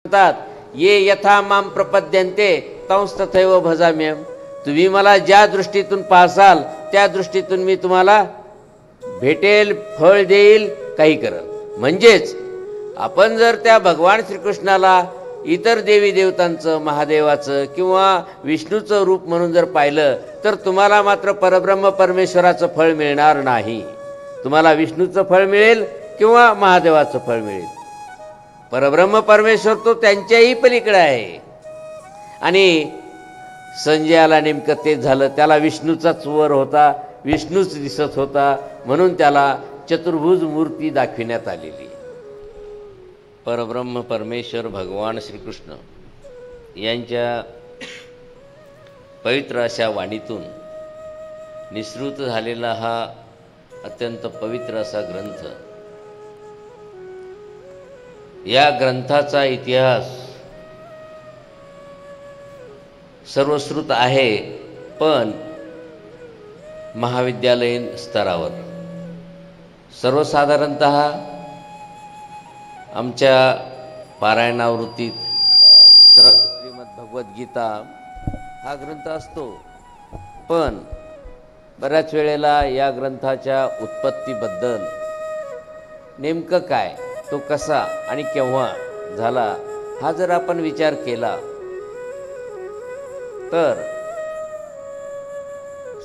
म्हणतात ये यथा माम प्रपद्यन्ते तंस तथैव भजाम्यहम्. तुम्ही मला ज्या दृष्टीतून पाहसाल त्या दृष्टीतून मी तुम्हाला भेटेल, फळ देईल, काही करेल. म्हणजेच आपण जर त्या भगवान श्रीकृष्णाला इतर देवी देवतांचं, महादेवाचं किंवा विष्णूचं रूप म्हणून जर पाहिलं तर तुम्हाला मात्र परब्रह्म परमेश्वराचं फळ मिळणार नाही. तुम्हाला विष्णूचं फळ मिळेल किंवा महादेवाचं फळ मिळेल. परब्रह्म परमेश्वर तो त्यांच्याही पलीकडे आहे. आणि संजयाला नेमकं तेच झालं. त्याला विष्णूचाच वर होता, विष्णूच दिसत होता, म्हणून त्याला चतुर्भुज मूर्ती दाखविण्यात आलेली. परब्रह्म परमेश्वर भगवान श्रीकृष्ण यांच्या पवित्र अशा वाणीतून निसृत झालेला हा अत्यंत पवित्र असा ग्रंथ, या ग्रंथाचा इतिहास सर्वश्रुत आहे, पण महाविद्यालयीन स्तरावर. सर्वसाधारणतः आमच्या पारायणावृत्तीत श्रीमद्भगवद्गीता हा ग्रंथ असतो, पण बऱ्याच वेळेला या ग्रंथाच्या उत्पत्तीबद्दल नेमकं काय, तो कसा आणि केव्हा झाला, हा जर आपण विचार केला तर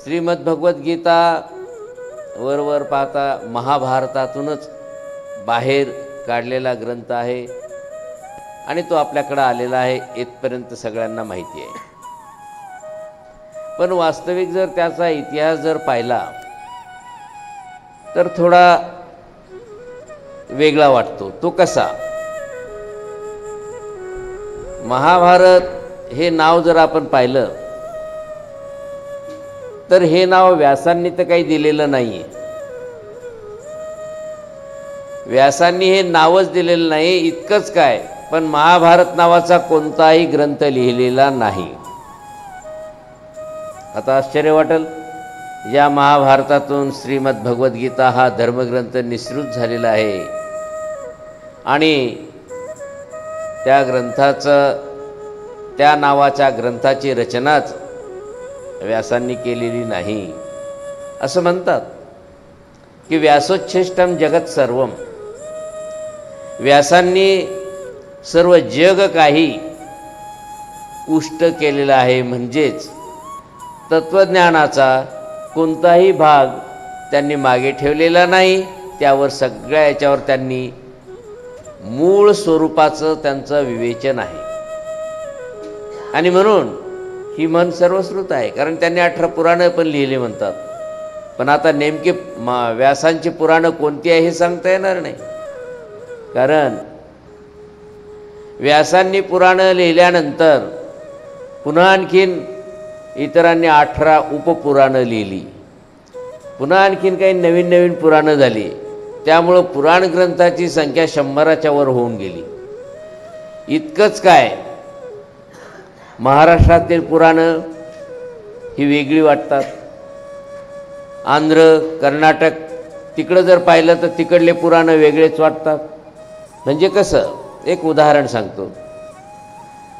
श्रीमद्भगवद्गीता वर पाहता महाभारतातूनच बाहेर काढलेला ग्रंथ आहे आणि तो आपल्याकडे आलेला आहे, इथपर्यंत सगळ्यांना माहिती आहे. पण वास्तविक जर त्याचा इतिहास जर पाहिला तर थोडा वेगळा वाटतो. तो कसा? महाभारत हे नाव जर आपण पाहिलं तर हे नाव व्यासांनी तर काही दिलेलं नाहीये. व्यासांनी हे नावच दिलेलं नाही, इतकंच काय, पण महाभारत नावाचा कोणताही ग्रंथ लिहिलेला नाही. आता आश्चर्य वाटेल, या महाभारतातून श्रीमद्भगवद्गीता हा धर्मग्रंथ निसृत झालेला आहे आणि त्या ग्रंथाचं, त्या नावाच्या ग्रंथाची रचनाच व्यासांनी केलेली नाही. असं म्हणतात की व्यासोच्छिष्टम जगत सर्वम, व्यासांनी सर्व जग काही उष्ट केलेलं आहे. म्हणजेच तत्वज्ञानाचा कोणताही भाग त्यांनी मागे ठेवलेला नाही. त्यावर सगळ्या याच्यावर त्यांनी मूळ स्वरूपाचं त्यांचं विवेचन आहे. आणि म्हणून ही मन सर्वश्रुत आहे, कारण त्यांनी 18 पुराणं पण लिहिले म्हणतात. पण आता नेमके व्यासांची पुराणं कोणती आहे हे सांगता येणार नाही, कारण व्यासांनी पुराणं लिहिल्यानंतर पुन्हा आणखीन इतरांनी 18 उपपुराणं लिहिली, पुन्हा आणखीन काही नवीन नवीन पुराणं झाली. त्यामुळं पुराण ग्रंथाची संख्या 100च्या वर होऊन गेली. इतकंच काय, महाराष्ट्रातील पुराणं ही वेगळी वाटतात. आंध्र, कर्नाटक तिकडं जर पाहिलं तर तिकडले पुराणं वेगळेच वाटतात. म्हणजे कसं, एक उदाहरण सांगतो.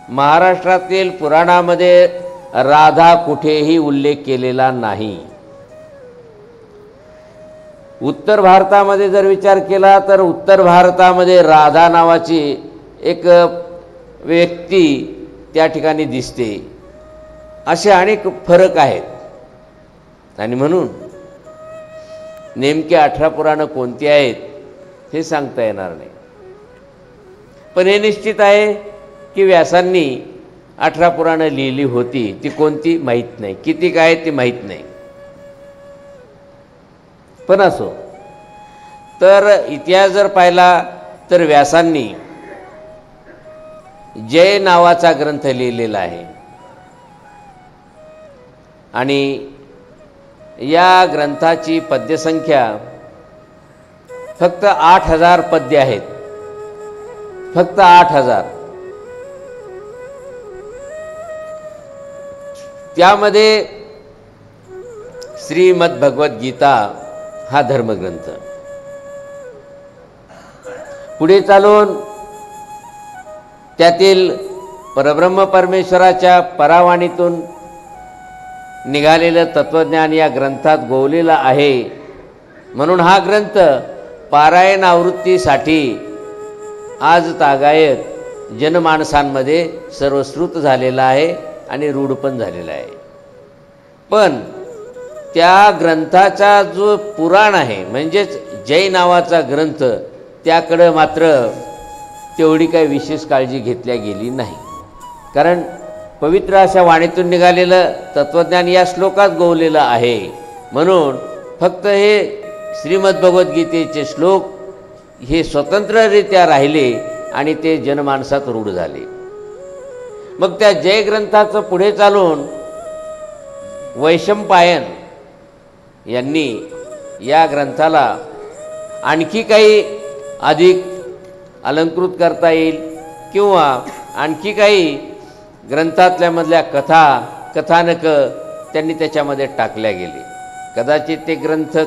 महाराष्ट्रातील पुराणामध्ये राधा कुठेही उल्लेख केलेला नाही. उत्तर भारतामध्ये जर विचार केला तर उत्तर भारतामध्ये राधा नावाची एक व्यक्ती त्या ठिकाणी दिसते. असे अनेक फरक आहेत. आणि म्हणून नेमके 18 पुराणं कोणती आहेत हे सांगता येणार नाही. पण हे निश्चित आहे की व्यासांनी 18 पुराणं लिहिली होती. ती कोणती माहीत नाही, किती काय ती माहीत नाही. पण असो, तर इतिहास जर पाहिला तर व्यासांनी जय नावाचा ग्रंथ लिहिलेला आहे आणि या ग्रंथाची पद्यसंख्या फक्त 8000 पद्य आहेत. फक्त 8000. त्यामध्ये श्रीमद्भगवद्गीता हा धर्मग्रंथ, पुढे चालून त्यातील परब्रह्म परमेश्वराच्या परावाणीतून निघालेलं तत्वज्ञान या ग्रंथात गोवलेलं आहे. म्हणून हा ग्रंथ पारायण आवृत्तीसाठी आज तागायत जनमानसांमध्ये सर्वश्रुत झालेला आहे आणि रूढ पण झालेला आहे. पण त्या ग्रंथाचा जो पुराण आहे म्हणजेच जय नावाचा ग्रंथ, त्याकडं मात्र तेवढी काही विशेष काळजी घेतल्या गेली नाही. कारण पवित्र अशा वाणीतून निघालेलं तत्वज्ञान या श्लोकात गोवलेलं आहे. म्हणून फक्त हे श्रीमद्भगवद्गीतेचे श्लोक हे स्वतंत्ररित्या राहिले आणि ते जनमानसात रूढ झाले. मग त्या जय ग्रंथाचं पुढे चालून वैशंपायन यांनी या ग्रंथाला आणखी काही अधिक अलंकृत करता येईल किंवा आणखी काही ग्रंथातल्यामधल्या कथानकं त्यांनी त्याच्यामध्ये टाकल्या गेले. कदाचित ते ग्रंथ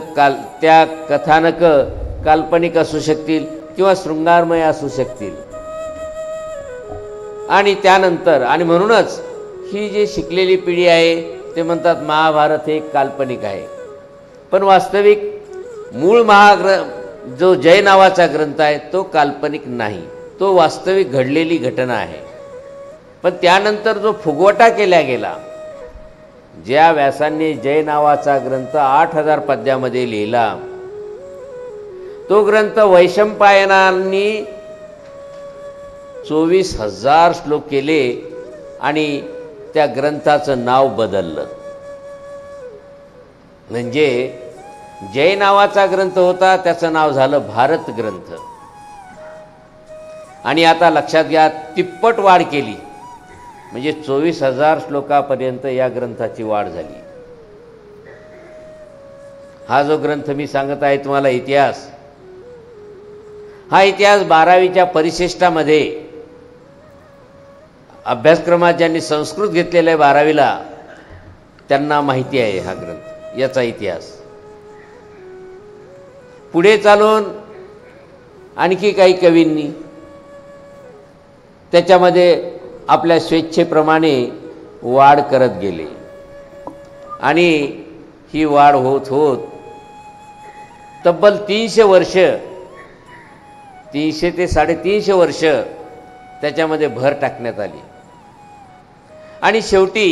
त्या कथानकं काल्पनिक असू शकतील किंवा शृंगारमय असू शकतील. आणि त्यानंतर आणि म्हणूनच ही जी शिकलेली पिढी आहे ते म्हणतात महाभारत हे काल्पनिक आहे. पण वास्तविक मूळ जो जय नावाचा ग्रंथ आहे तो काल्पनिक नाही, तो वास्तविक घडलेली घटना आहे. पण त्यानंतर जो फुगवटा केला गेला, ज्या व्यासांनी जय नावाचा ग्रंथ 8000 पद्यामध्ये लिहिला, तो ग्रंथ वैशंपायनांनी 24,000 श्लोक केले आणि त्या ग्रंथाचं नाव बदललं. म्हणजे जय नावाचा ग्रंथ होता, त्याचं नाव झालं भारत ग्रंथ. आणि आता लक्षात घ्या, तिप्पट वाढ केली, म्हणजे 24,000 श्लोकापर्यंत या ग्रंथाची वाढ झाली. हा जो ग्रंथ मी सांगत आहे तुम्हाला इतिहास, हा इतिहास 12वीच्या परिशिष्टामध्ये अभ्यासक्रमात ज्यांनी संस्कृत घेतलेलं आहे 12वीला त्यांना माहिती आहे हा ग्रंथ, याचा इतिहास. पुढे चालून आणखी काही कवींनी त्याच्यामध्ये आपल्या स्वेच्छेप्रमाणे वाढ करत गेले आणि ही वाढ होत होत तब्बल 300 वर्ष, 300 ते 350 वर्ष त्याच्यामध्ये भर टाकण्यात आली. आणि शेवटी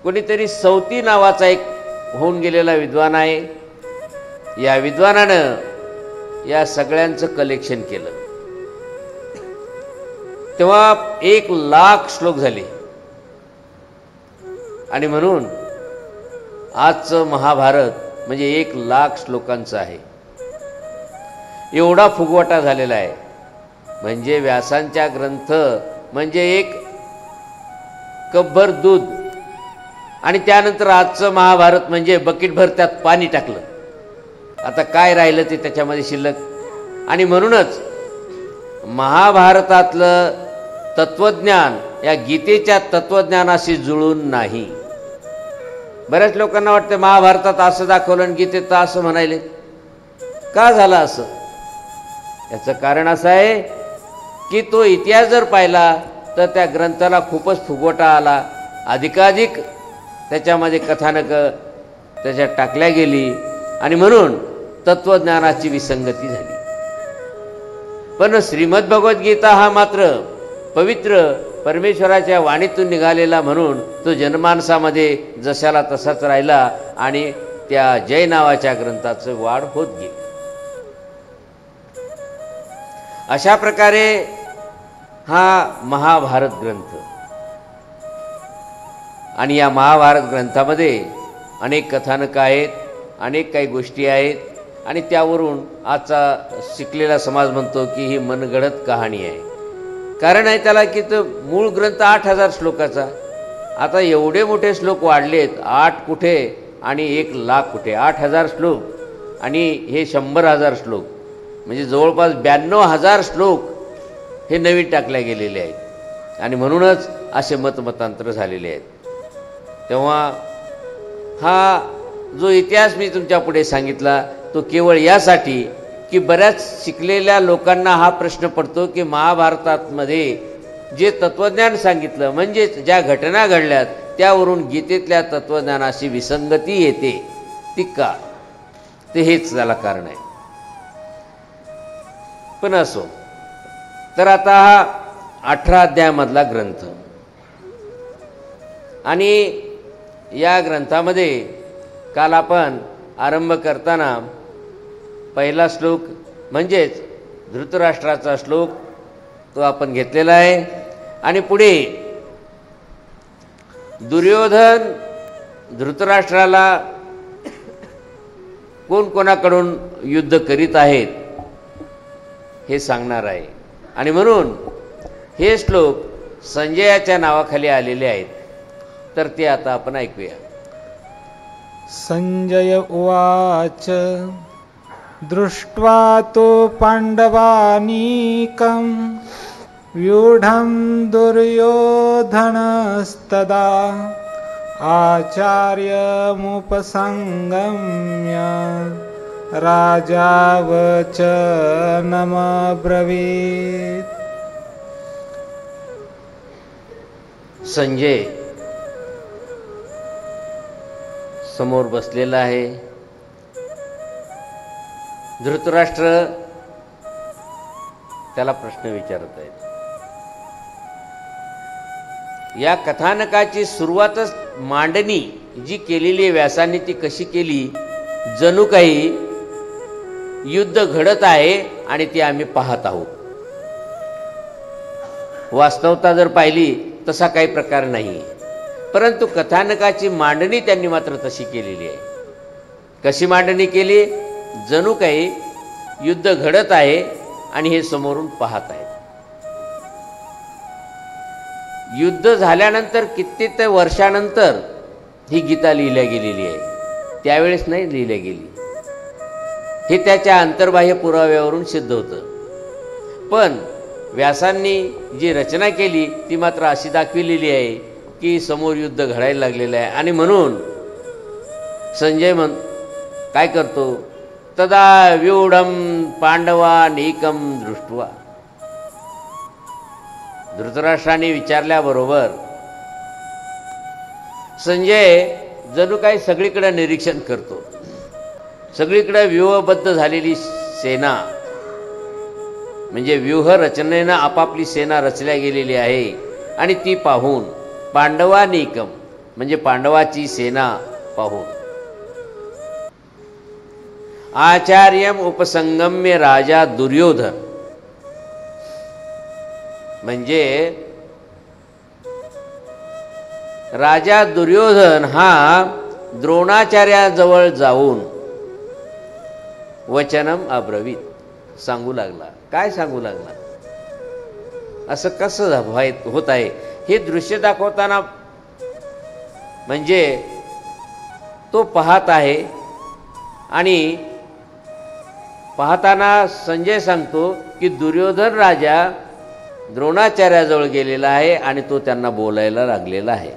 कोणीतरी सौती नावाचा एक होऊन गेलेला विद्वान आहे, या विद्वानानं या सगळ्यांचं कलेक्शन केलं. तेव्हा 1,00,000 श्लोक झाले. आणि म्हणून आजचं महाभारत म्हणजे 1,00,000 श्लोकांचं आहे. एवढा फुगवटा झालेला आहे. म्हणजे व्यासांच्या ग्रंथ म्हणजे एक कपभर दूध आणि त्यानंतर आजचं महाभारत म्हणजे बकेटभर त्यात पाणी टाकलं. आता काय राहिलं ते त्याच्यामध्ये शिल्लक. आणि म्हणूनच महाभारतातलं तत्वज्ञान या गीतेच्या तत्वज्ञानाशी जुळून नाही. बऱ्याच लोकांना वाटतं महाभारतात असं दाखवलं आणि गीतेत असं म्हणायले. का झालं असं? याचं कारण असं आहे की तो इतिहास जर पाहिला तर त्या ग्रंथाला खूपच फुगवटा आला, अधिकाधिक त्याच्यामध्ये कथानकं त्याच्यात टाकल्या गेली आणि म्हणून तत्वज्ञानाची विसंगती झाली. पण श्रीमद्भगवद्गीता हा मात्र पवित्र परमेश्वराच्या वाणीतून निघालेला म्हणून तो जनमानसामध्ये जशाला तसाच राहिला आणि त्या जय नावाच्या ग्रंथाचं वाढ होत गेली. अशा प्रकारे हा महाभारत ग्रंथ. आणि या महाभारत ग्रंथामध्ये अनेक कथानकं आहेत, अनेक काही गोष्टी आहेत आणि त्यावरून आजचा शिकलेला समाज म्हणतो की ही मनगडत कहाणी आहे. कारण आहे त्याला की तो मूळ ग्रंथ 8000 श्लोकाचा. आता एवढे मोठे श्लोक वाढलेत, 8 कुठे आणि 1,00,000 कुठे. 8000 श्लोक आणि हे 100,000 श्लोक म्हणजे जवळपास 92,000 श्लोक हे नवीन टाकले गेलेले आहेत. आणि म्हणूनच असे मतमतांतर झालेले आहेत. तेव्हा हा जो इतिहास मी तुमच्या पुढे सांगितला तो केवळ यासाठी की बऱ्याच शिकलेल्या लोकांना हा प्रश्न पडतो की महाभारतामध्ये जे तत्वज्ञान सांगितलं म्हणजेच ज्या घटना घडल्यात त्यावरून गीतेतल्या तत्वज्ञानाशी विसंगती येते ती का, ते हेच त्याला कारण आहे. पण असो, तर आता हा 18 अध्यायामधला ग्रंथ आणि या ग्रंथामध्ये काल आपण आरंभ करताना पहिला श्लोक म्हणजेच धृतराष्ट्राचा श्लोक तो आपण घेतलेला आहे आणि पुढे दुर्योधन धृतराष्ट्राला कोण कोणाकडून युद्ध करीत आहेत हे सांगणार आहे. आणि म्हणून हे श्लोक संजयाच्या नावाखाली आलेले आहेत. तर ते आता आपण ऐकूया. संजय उवाच दृष्ट्वा तो पांडवानीकं व्यूढं दुर्योधनस्तदा आचार्यमुपसंगम्य राजा वचनमब्रवीत्. संजय समोर बसलेला आहे. धृतराष्ट्र त्याला प्रश्न विचारत आहेत. या कथानकाची सुरुवातच मांडणी जी केलेली आहे व्यासांनी ती कशी केली, जणू काही युद्ध घडत आहे आणि ते आम्ही पाहत आहोत. वास्तवता जर पाहिली तसा काही प्रकार नाही, परंतु कथानकाची मांडणी त्यांनी मात्र तशी केलेली आहे. कशी मांडणी केली, जणू काही युद्ध घडत आहे आणि हे समोरून पाहत आहेत. युद्ध झाल्यानंतर कित्येक वर्षानंतर ही गीता लिहिल्या गेलेली आहे, त्यावेळेस नाही लिहिल्या गेली. हे त्याच्या अंतर्बाह्य पुराव्यावरून सिद्ध होतं. पण व्यासांनी जी रचना केली ती मात्र अशी दाखविलेली आहे की समोर युद्ध घडायला लागलेलं आहे. आणि म्हणून संजय काय करतो, तदा व्यूढं पांडवानीकं दृष्ट्वा. धृतराष्ट्राने विचारल्याबरोबर संजय जणू काही सगळीकडे निरीक्षण करतो. सगळीकडे व्यूहबद्ध झालेली सेना म्हणजे व्यूह रचनेनं आपापली सेना रचल्या गेलेली आहे आणि ती पाहून पांडवानीकम म्हणजे पांडवाची सेना पाहून आचार्यम उपसंगम्य राजा दुर्योधन म्हणजे राजा दुर्योधन हा द्रोणाचार्याजवळ जाऊन वचनम अब्रवीत सांगू लागला. काय सांगू लागला, असं कसं होत आहे हे दृश्य दाखवताना म्हणजे तो पाहत आहे. आणि पाहताना संजय सांगतो की दुर्योधन राजा द्रोणाचार्याजवळ गेलेला आहे आणि तो त्यांना बोलायला लागलेला आहे.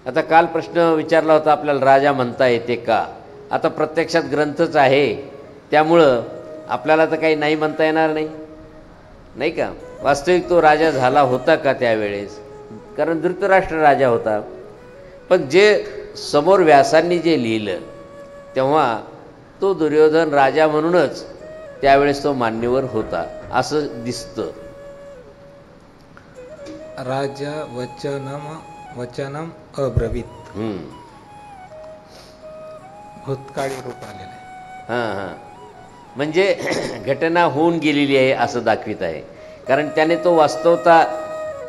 आता काल प्रश्न विचारला होता आपल्याला राजा म्हणता येते का. आता प्रत्यक्षात ग्रंथच आहे त्यामुळं आपल्याला तर काही नाही म्हणता येणार नाही, नाही का. वास्तविक तो राजा झाला होता का त्यावेळेस, कारण धृतराष्ट्र राजा होता. पण जे समोर व्यासांनी जे लिहिलं तेव्हा तो दुर्योधन राजा म्हणूनच त्यावेळेस तो मान्यवर होता असं दिसतं. राजा वचनम अब्रवीत भूतकाळी रूप आलेलं आहे. हां, म्हणजे घटना होऊन गेलेली आहे असं दाखवित आहे. कारण त्याने तो वास्तवता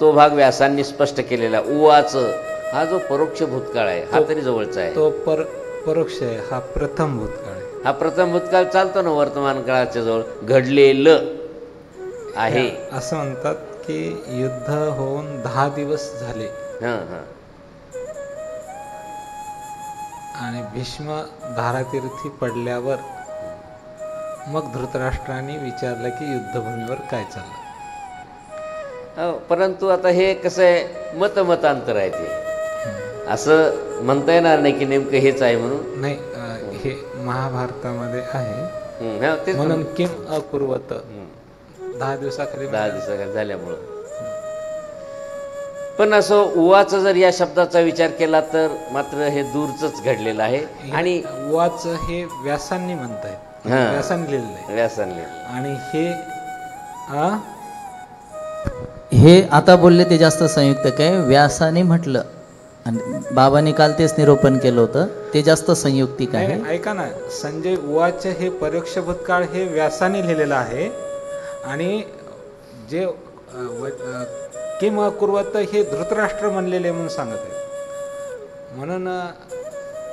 तो भाग व्यासांनी स्पष्ट केलेला. उवाच हा जो परोक्ष भूतकाळ आहे हा तरी जवळचा आहे. तो परोक्ष आहे, हा प्रथम भूतकाळ आहे. हा प्रथम भूतकाळ चालतो ना, वर्तमान काळाच्या जवळ घडलेलं आहे. असं म्हणतात की युद्ध होऊन 10 दिवस झाले. आणि भीष्म धारातीर्थी पडल्यावर मग धृतराष्ट्राने विचारलं की युद्धभूमीवर काय चाललं. परंतु आता हे कसं आहे, मतांतर आहे ते, असं म्हणता येणार नाही की नेमकं हेच आहे म्हणून. नाही, हे महाभारतामध्ये आहे. हा, तेच म्हणून किम अकुर्वत 10 दिवसाखाली 10 दिवसाखाली झाल्यामुळं. पण असं उवाचं जर या शब्दाचा विचार केला तर मात्र हे दूरच घडलेलं आहे. आणि उवाच हे व्यासांनी म्हणतायत, हा. व्यासांनी लिहिलेलं आहे. व्यासांनी आणि हे हे आता बोलले ते जास्त संयुक्तक आहे. व्यासाने म्हटलं आणि बाबांनी काल तेच निरूपण केलं होतं, ते जास्त संयुक्तिक आहे. नाही, ऐका ना, संजय उवाच हे परोक्ष भूतकाळ हे व्यासाने लिहिलेलं आहे. आणि जे किम अकुर्वत हे धृतराष्ट्र म्हणलेले म्हणून सांगत आहे. म्हणून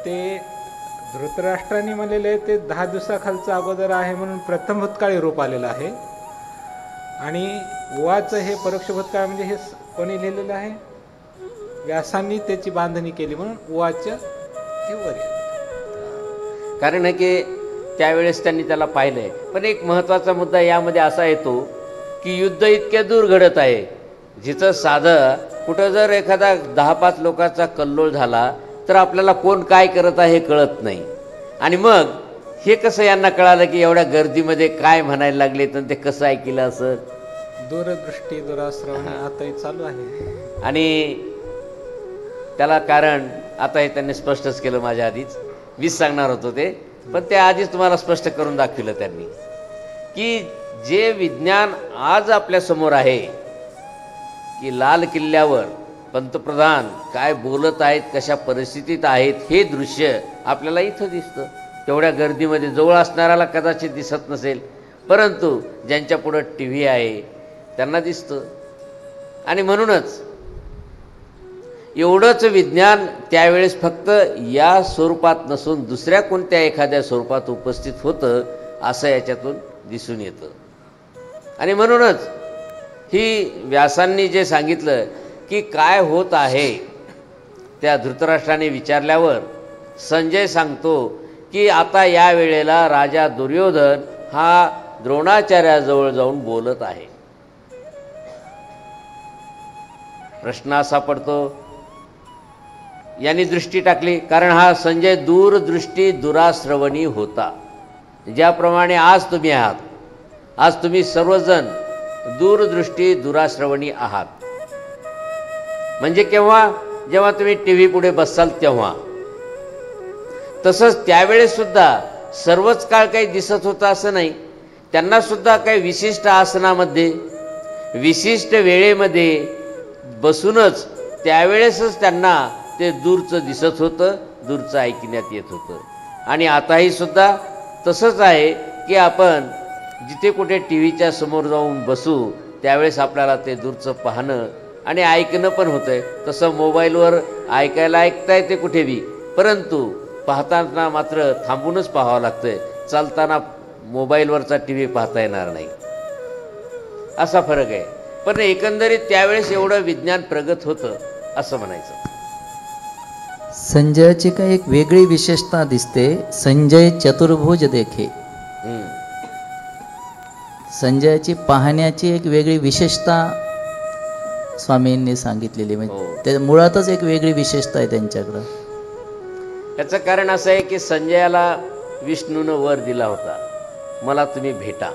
ते धृतराष्ट्राने म्हणलेले ते 10 दिवसाखालचं अगोदर आहे म्हणून प्रथम भूतकाळी रूप आलेलं आहे. आणि उवाच हे परोक्ष भूतकाळ म्हणजे हे कोणी लिहिलेलं आहे? व्यासांनी त्याची बांधणी केली म्हणून उवाच हे वर येतं. कारण आहे की त्यावेळेस त्यांनी त्याला पाहिलंय. पण एक महत्त्वाचा मुद्दा यामध्ये असा येतो की युद्ध इतक्या दूर घडत आहे, जिथं साधं कुठं जर एखादा 10-5 लोकांचा कल्लोळ झाला तर आपल्याला कोण काय करत आहे हे कळत नाही. आणि मग हे कसं यांना कळालं की एवढ्या गर्दीमध्ये काय म्हणायला लागले तर ते कसं ऐकलं असं? दूरदृष्टी दुराश्रवण आताही चालू आहे. आणि त्याला कारण आता हे त्यांनी स्पष्टच केलं. माझ्या आधीच मीच सांगणार होतो ते, पण ते आधीच तुम्हाला स्पष्ट करून दाखविलं त्यांनी की जे विज्ञान आज आपल्या समोर आहे की लाल किल्ल्यावर पंतप्रधान काय बोलत आहेत, कशा परिस्थितीत आहेत, हे दृश्य आपल्याला इथं दिसतं. तेवढ्या गर्दीमध्ये जवळ असणाऱ्याला कदाचित दिसत नसेल, परंतु ज्यांच्या पुढं TV आहे त्यांना दिसतं. आणि म्हणूनच एवढंच विज्ञान त्यावेळेस फक्त या स्वरूपात नसून दुसऱ्या कोणत्या एखाद्या स्वरूपात उपस्थित होतं असं याच्यातून दिसून येतं. आणि म्हणूनच ही व्यासांनी जे सांगितलं की काय होत आहे त्या धृतराष्ट्राने विचारल्यावर संजय सांगतो की आता या वेळेला राजा दुर्योधन हा द्रोणाचार्याजवळ जाऊन बोलत आहे. प्रश्न असा पडतो, यांनी दृष्टी टाकली, कारण हा संजय दूरदृष्टी दुराश्रवणी होता. ज्याप्रमाणे आज तुम्ही आहात, आज तुम्ही सर्वजण दूरदृष्टी दुराश्रवणी आहात. म्हणजे केव्हा? जेव्हा तुम्ही TV पुढे बसाल तेव्हा. तसंच त्यावेळेस सुद्धा सर्वच काळ काही दिसत होतं असं नाही. त्यांना सुद्धा काही विशिष्ट आसनामध्ये विशिष्ट वेळेमध्ये बसूनच त्यावेळेसच त्यांना ते दूरचं दिसत होतं, दूरचं ऐकण्यात येत होतं. आणि आताही सुद्धा तसंच आहे की आपण जिथे कुठे TVच्या समोर जाऊन बसू त्यावेळेस आपल्याला ते दूरचं पाहणं आणि ऐकणं पण होतंय. तसं मोबाईलवर ऐकता येते कुठे बी, परंतु पाहताना मात्र थांबूनच पाहावं लागतंय. चालताना मोबाईलवरचा TV पाहता येणार नाही, असा फरक आहे. पण एकंदरीत त्यावेळेस एवढं विज्ञान प्रगत होतं असं म्हणायचं. संजयाची काही एक वेगळी विशेषता दिसते. संजय चतुर्भुज देखे. संजयाची पाहण्याची एक वेगळी विशेषता स्वामींनी सांगितलेली. म्हणजे त्या मुळातच एक वेगळी विशेषता आहे त्यांच्याकडं. याचं कारण असं आहे की संजयाला विष्णूनं वर दिला होता, मला तुम्ही भेटा.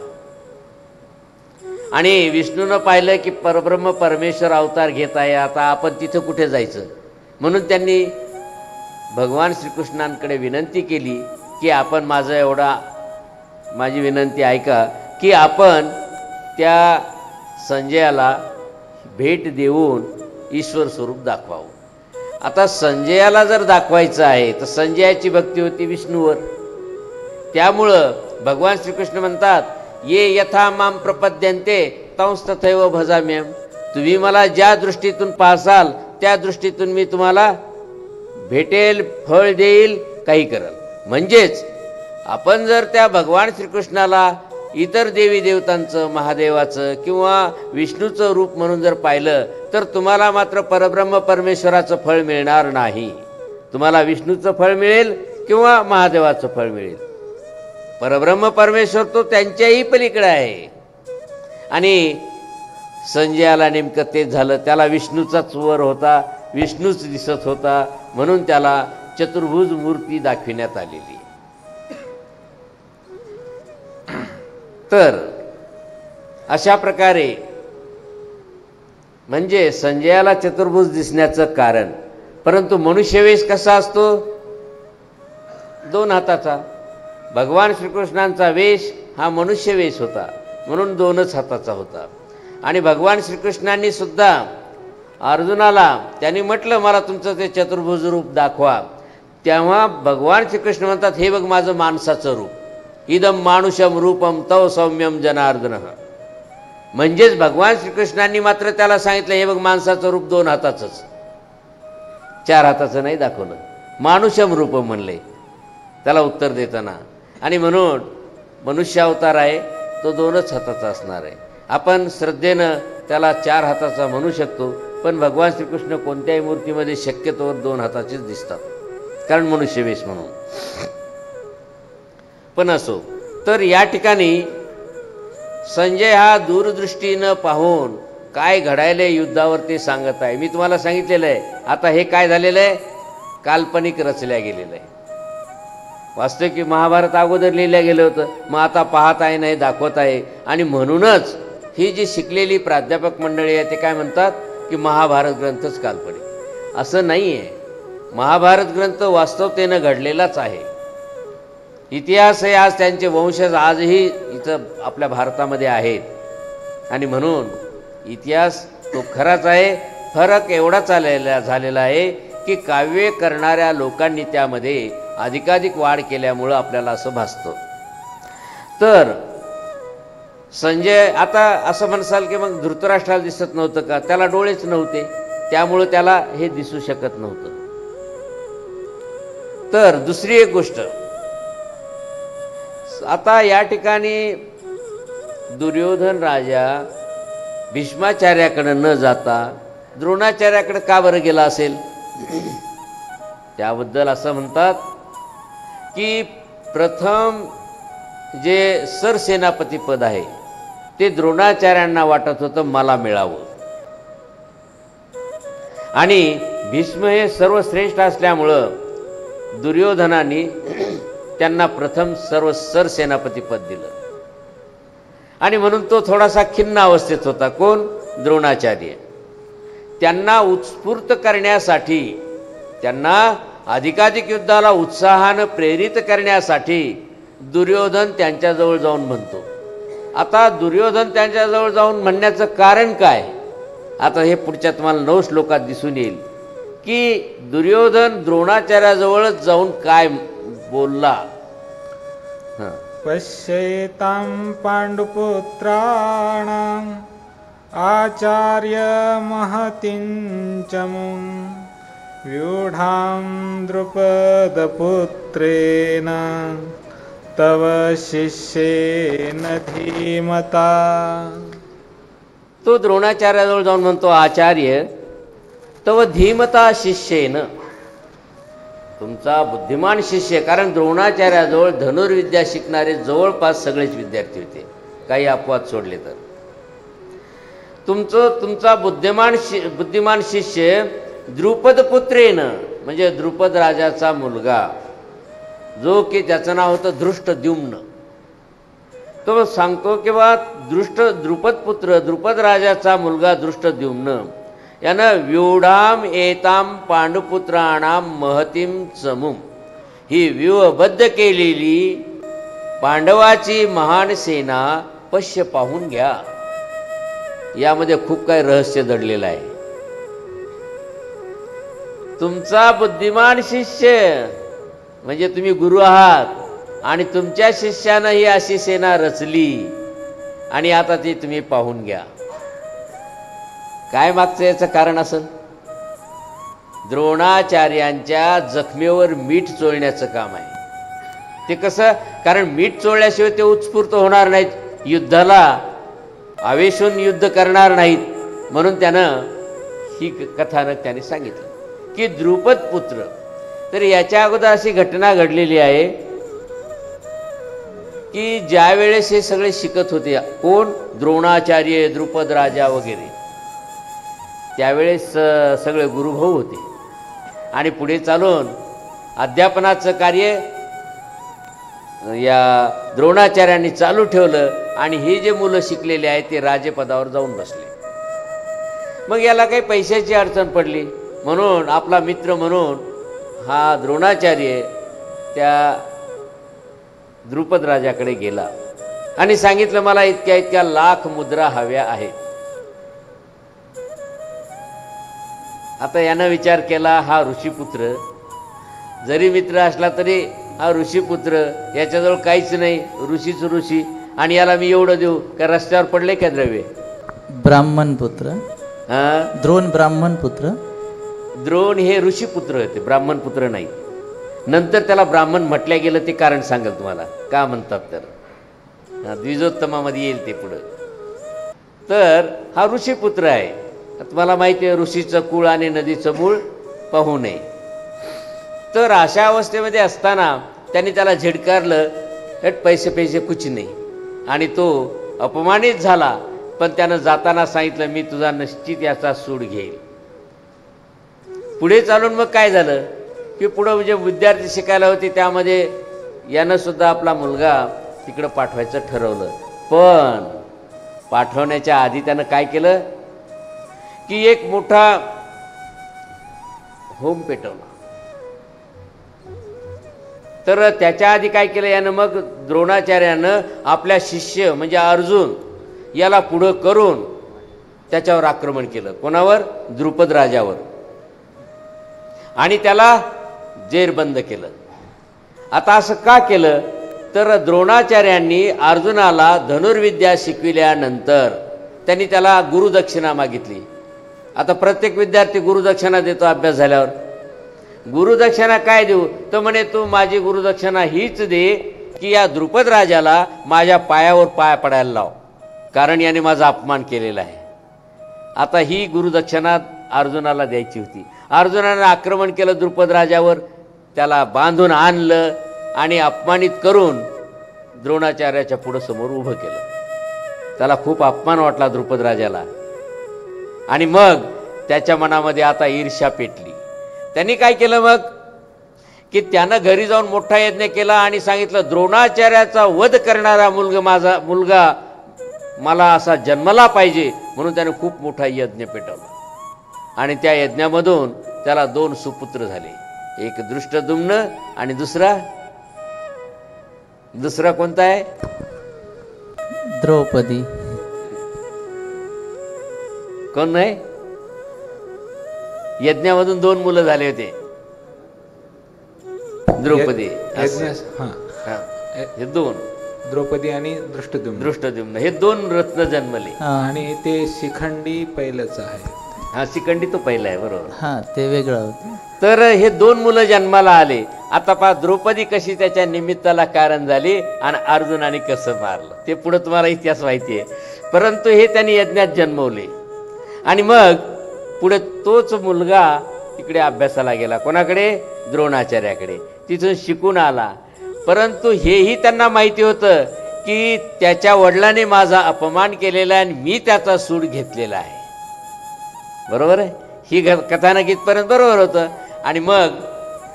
आणि विष्णूनं पाहिलं की परब्रह्म परमेश्वर अवतार घेत आहे, आता आपण तिथं कुठे जायचं. म्हणून त्यांनी भगवान श्रीकृष्णांकडे विनंती केली की आपण माझी विनंती ऐका की आपण त्या संजयाला भेट देऊन ईश्वर स्वरूप दाखवावं. आता संजयाला जर दाखवायचं आहे तर संजयाची भक्ती होती विष्णूवर. त्यामुळं भगवान श्रीकृष्ण म्हणतात, ये यथा माम प्रपद्यन्ते तंस तथैव भजाम्यहम्. तुम्ही मला ज्या दृष्टीतून पाहसाल त्या दृष्टीतून मी तुम्हाला भेटेल, फळ देईल, काही करल. म्हणजेच आपण जर त्या भगवान श्रीकृष्णाला इतर देवी देवतांचं, महादेवाचं किंवा विष्णूचं रूप म्हणून जर पाहिलं तर तुम्हाला मात्र परब्रह्म परमेश्वराचं फळ मिळणार नाही. तुम्हाला विष्णूचं फळ मिळेल किंवा महादेवाचं फळ मिळेल. परब्रह्म परमेश्वर तो त्यांच्याही पलीकडे आहे. आणि संजयाला नेमकं तेच झालं. त्याला विष्णूचाच वर होता, विष्णूच दिसत होता, म्हणून त्याला चतुर्भुज मूर्ती दाखविण्यात आलेली. तर अशा प्रकारे म्हणजे संजयाला चतुर्भुज दिसण्याचं कारण, परंतु मनुष्यवेश कसा असतो? 2 हाताचा. भगवान श्रीकृष्णांचा वेश हा मनुष्यवेश होता, म्हणून 2च हाताचा होता. आणि भगवान श्रीकृष्णांनी सुद्धा अर्जुनाला त्यांनी म्हटलं मला तुमचं ते चतुर्भुज रूप दाखवा, तेव्हा भगवान श्रीकृष्ण म्हणतात हे बघ माझं माणसाचं रूप, इदम मानुषम रूपम तव सौम्यम जनार्दन. म्हणजेच भगवान श्रीकृष्णांनी मात्र त्याला सांगितलं हे बघ माणसाचं रूप 2 हाताचंच, 4 हाताचं नाही दाखवलं, मानुषम रूप म्हणले त्याला उत्तर देताना. आणि म्हणून मनुष्य अवतार आहे तो 2च हाताचा असणार आहे. आपण श्रद्धेनं त्याला 4 हाताचा म्हणू शकतो, पण भगवान श्रीकृष्ण कोणत्याही मूर्तीमध्ये शक्यतोवर 2 हाताचेच दिसतात, कारण मनुष्यवेश म्हणून. पण असो, तर या ठिकाणी संजय हा दूरदृष्टीनं पाहून काय घडायला युद्धावर ते सांगत आहे. मी तुम्हाला सांगितलेलं आहे आता हे काय झालेलं आहे, काल्पनिक रचल्या गेलेलं आहे. वास्तविक महाभारत अगोदर लिहिलं गेलं होतं, मग आता पाहत आहे नाही दाखवत आहे. आणि म्हणूनच ही जी शिकलेली प्राध्यापक मंडळी आहे ते काय म्हणतात की महाभारत ग्रंथच काल्पनिक. असं नाही आहे, महाभारत ग्रंथ वास्तवतेनं घडलेलाच आहे. इतिहास आहे, आज त्यांचे वंशज आजही इथं आपल्या भारतामध्ये आहेत. आणि म्हणून इतिहास तो खराच आहे. फरक एवढा झालेला आहे की काव्य करणाऱ्या लोकांनी त्यामध्ये अधिकाधिक वाढ केल्यामुळं आपल्याला असं भासतं. तर संजय आता असं म्हणसाल की मग धृतराष्ट्राला दिसत नव्हतं का? त्याला डोळेच नव्हते, त्यामुळं त्याला हे दिसू शकत नव्हतं. तर दुसरी एक गोष्ट, आता या ठिकाणी दुर्योधन राजा भीष्माचार्याकडे न जाता द्रोणाचार्याकडे का बरं गेला असेल? त्याबद्दल असं म्हणतात की प्रथम जे सरसेनापती पद आहे ते द्रोणाचार्यांना वाटत होतं मला मिळावं, आणि भीष्म हे सर्वश्रेष्ठ असल्यामुळं दुर्योधनाने त्यांना प्रथम सरसेनापती पद दिलं. आणि म्हणून तो थोडासा खिन्न अवस्थेत होता. कोण? द्रोणाचार्य. त्यांना उत्स्फूर्त करण्यासाठी, त्यांना अधिकाधिक युद्धाला उत्साहानं प्रेरित करण्यासाठी दुर्योधन त्यांच्याजवळ जाऊन म्हणतो. आता दुर्योधन त्यांच्याजवळ जाऊन म्हणण्याचं कारण काय? आता हे पुढच्या तुम्हाला 9 श्लोकात दिसून येईल की दुर्योधन द्रोणाचार्याजवळच जाऊन काय बोलला. पश्येतां पांडुपुत्राणां आचार्य महतीं चमुं व्यूढां द्रुपदपुत्रेण तव शिष्येन धीमता. तो द्रोणाचार्याजवळ जाऊन म्हणतो आचार्य तव धीमता शिष्येन, तुमचा बुद्धिमान शिष्य. कारण द्रोणाचार्याजवळ धनुर्विद्या शिकणारे जवळपास सगळेच विद्यार्थी होते, काही अपवाद सोडले तर. तुमचा बुद्धिमान शिष्य द्रुपद पुत्रेनं, म्हणजे द्रुपद राजाचा मुलगा, जो की त्याचं नाव होतं धृष्टद्युम्न, तो सांगतो की बा द्रुपद पुत्र, द्रुपद राजाचा मुलगा धृष्टद्युम्न यानं व्यूढाम एताम पांडुपुत्राणाम महतीम चमुम, ही व्यूहबद्ध केलेली पांडवाची महान सेना पश्य पाहून घ्या. यामध्ये खूप काही रहस्य दडलेलं आहे. तुमचा बुद्धिमान शिष्य म्हणजे तुम्ही गुरु आहात, आणि तुमच्या शिष्यानं ही अशी सेना रचली, आणि आता ती तुम्ही पाहून घ्या. काय मागचं याचं कारण असेल? द्रोणाचार्यांच्या जखमेवर मीठ चोळण्याचं काम आहे. ते कसं? कारण मीठ चोळल्याशिवाय ते उत्स्फूर्त होणार नाहीत, युद्धाला आवेशून युद्ध करणार नाहीत. म्हणून त्यानं ही कथानक त्याने सांगितलं की द्रुपद पुत्र. तर याच्या अगोदर अशी घटना घडलेली आहे की ज्या वेळेस हे सगळे शिकत होते, कोण? द्रोणाचार्य, द्रुपद राजा वगैरे, त्यावेळेस सगळे गुरुभाऊ होते. आणि पुढे चालून अध्यापनाचं कार्य या द्रोणाचार्यांनी चालू ठेवलं, आणि हे जे मुलं शिकलेले आहेत ते राजेपदावर जाऊन बसले. मग याला काही पैशाची अडचण पडली म्हणून आपला मित्र म्हणून हा द्रोणाचार्य त्या द्रुपद राजाकडे गेला आणि सांगितलं मला इतक्या इतक्या लाख मुद्रा हव्या आहेत. आता यानं विचार केला हा ऋषीपुत्र जरी मित्र असला तरी हा ऋषीपुत्र याच्याजवळ काहीच नाही, ऋषीच ऋषी, आणि याला मी एवढं देऊ का रस्त्यावर पडले का द्रव्य. ब्राह्मण पुत्र द्रोण ब्राह्मण पुत्र. द्रोण हे ऋषीपुत्र होते, ब्राह्मण पुत्र नाही. नंतर त्याला ब्राह्मण म्हटल्या गेलं ते कारण सांगेल तुम्हाला का म्हणतात तर, द्विजोत्तमामध्ये येईल ते पुढं. तर हा ऋषीपुत्र आहे. तुम्हाला माहिती आहे ऋषीचं कुळ आणि नदीचं मूळ पाहू नये. तर अशा अवस्थेमध्ये असताना त्यांनी त्याला झिडकारलं, पैसे पैसे कुछ नाही, आणि तो अपमानित झाला. पण त्यानं जाताना सांगितलं मी तुझा निश्चित याचा सूड घेईल. पुढे चालून मग काय झालं की पुढं जे विद्यार्थी शिकायला होते त्यामध्ये यानं सुद्धा आपला मुलगा तिकडं पाठवायचं ठरवलं. पण पाठवण्याच्या आधी त्यानं काय केलं की एक मोठा होम पेटवला. तर त्याच्या आधी काय केलं यानं, मग द्रोणाचार्यानं आपल्या शिष्य म्हणजे अर्जुन याला पुढं करून त्याच्यावर आक्रमण केलं. कोणावर? द्रुपद राजावर, आणि त्याला जेरबंद केलं. आता असं का केलं तर द्रोणाचार्यांनी अर्जुनाला धनुर्विद्या शिकविल्यानंतर त्यांनी त्याला गुरुदक्षिणा मागितली. आता प्रत्येक विद्यार्थी गुरुदक्षिणा देतो अभ्यास झाल्यावर. गुरुदक्षिणा काय देऊ तर म्हणे तू माझी गुरुदक्षिणा हीच दे की या द्रुपद राजाला माझ्या पायावर पाय पडायला लाव, कारण याने माझा अपमान केलेला आहे. आता ही गुरुदक्षिणा अर्जुनाला द्यायची होती. अर्जुनाने आक्रमण केलं द्रुपद राजावर, त्याला बांधून आणलं आणि अपमानित करून द्रोणाचार्याच्या पुढं समोर उभं केलं. त्याला खूप अपमान वाटला द्रुपद राजाला, आणि मग त्याच्या मनामध्ये आता ईर्ष्या पेटली. त्यांनी काय केलं मग की त्यानं घरी जाऊन मोठा यज्ञ केला आणि सांगितलं द्रोणाचार्याचा वध करणारा माझा मुलगा मला असा जन्मला पाहिजे, म्हणून त्याने खूप मोठा यज्ञ पेटवला. आणि त्या यज्ञामधून त्याला 2 सुपुत्र झाले, एक दृष्टद्युम्न आणि दुसरा कोणता आहे? द्रौपदी. कोण नाही? यज्ञामधून 2 मुलं झाले होते, द्रौपदी. हे 2 द्रौपदी आणि दृष्टद्युम्न हे 2 रत्न जन्मले. आणि ते शिखंडी पहिलंच आहे. हा शिखंडी तो पहिला आहे, बरोबर. हा ते वेगळं होतं. तर हे 2 मुलं जन्माला आले. आता पहा द्रौपदी कशी त्याच्या निमित्ताला कारण झाली आणि अर्जुनाने कसं मारलं ते पुढे तुम्हाला इतिहास माहिती आहे. परंतु हे त्यांनी यज्ञात जन्मवले, आणि मग पुढे तोच मुलगा तिकडे अभ्यासाला गेला. कोणाकडे? द्रोणाचार्याकडे. तिथून शिकून आला. परंतु हेही त्यांना माहिती होतं की त्याच्या वडिलांनी माझा अपमान केलेला आहे आणि मी त्याचा सूड घेतलेला आहे. बरोबर आहे, ही कथानक इथपर्यंत बरोबर होतं. आणि मग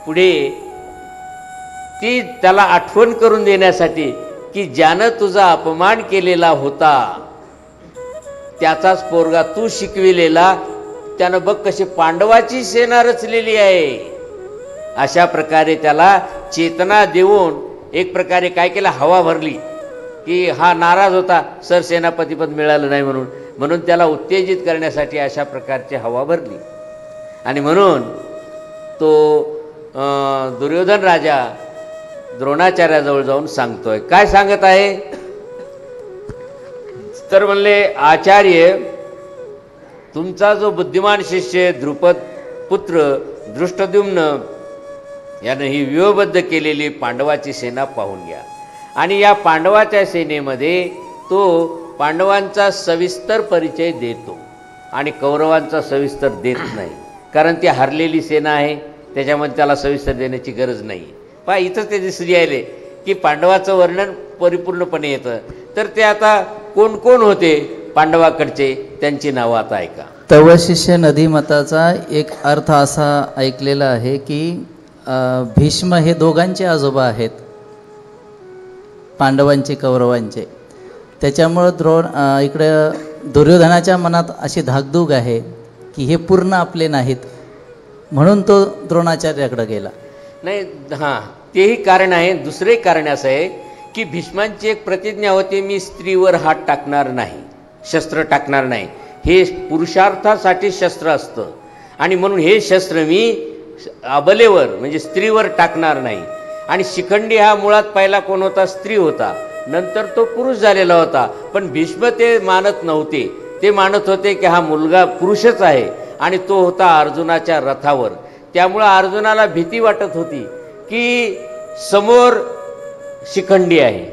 पुढे ती त्याला आठवण करून देण्यासाठी की ज्यानं तुझा अपमान केलेला होता त्याचाच पोरगा तू शिकविलेला, त्यानं बघ कशी पांडवाची सेना रचलेली आहे. अशा प्रकारे त्याला चेतना देऊन एक प्रकारे काय केलं, हवा भरली की हा नाराज होता सर सेनापतीपद मिळालं नाही म्हणून त्याला उत्तेजित करण्यासाठी अशा प्रकारची हवा भरली. आणि म्हणून तो दुर्योधन राजा द्रोणाचार्याजवळ जाऊन सांगतोय. काय सांगत आहे तर म्हणले, आचार्य तुमचा जो बुद्धिमान शिष्य द्रुपद पुत्र दृष्टद्युम्न यानं ही व्यूहबद्ध केलेली पांडवाची सेना पाहून घ्या. आणि या पांडवाच्या सेनेमध्ये तो पांडवांचा सविस्तर परिचय देतो आणि कौरवांचा सविस्तर देत नाही, कारण ती हरलेली सेना आहे, त्याच्यामध्ये त्याला सविस्तर देण्याची गरज नाही. पहा इथंच ते दिसून आले की पांडवाचं वर्णन परिपूर्णपणे येतं. तर ते आता कोण कोण होते पांडवाकडचे त्यांची नावं आता ऐका. तव शिष्य नदीमताचा एक अर्थ असा ऐकलेला आहे की भीष्म हे दोघांचे आजोबा आहेत, पांडवांचे कौरवांचे. त्याच्यामुळं इकडे दुर्योधनाच्या मनात अशी धाकधूक आहे की हे पूर्ण आपले नाहीत, म्हणून तो द्रोणाचार्याकडे गेला. नाही, हां, तेही कारण आहे. दुसरे कारण असं आहे की भीष्मांची एक प्रतिज्ञा होती, मी स्त्रीवर हात टाकणार नाही, शस्त्र टाकणार नाही. हे पुरुषार्थासाठी शस्त्र असतं आणि म्हणून हे शस्त्र मी अबलेवर म्हणजे स्त्रीवर टाकणार नाही. आणि शिखंडी हा मुळात पहिला कोण होता? स्त्री होता, नंतर तो पुरुष झालेला होता. पण भीष्म ते मानत नव्हते. ते मानत होते की हा मुलगा पुरुषच आहे आणि तो होता अर्जुनाच्या रथावर. त्यामुळं अर्जुनाला भीती वाटत होती की समोर शिखंडी आहे,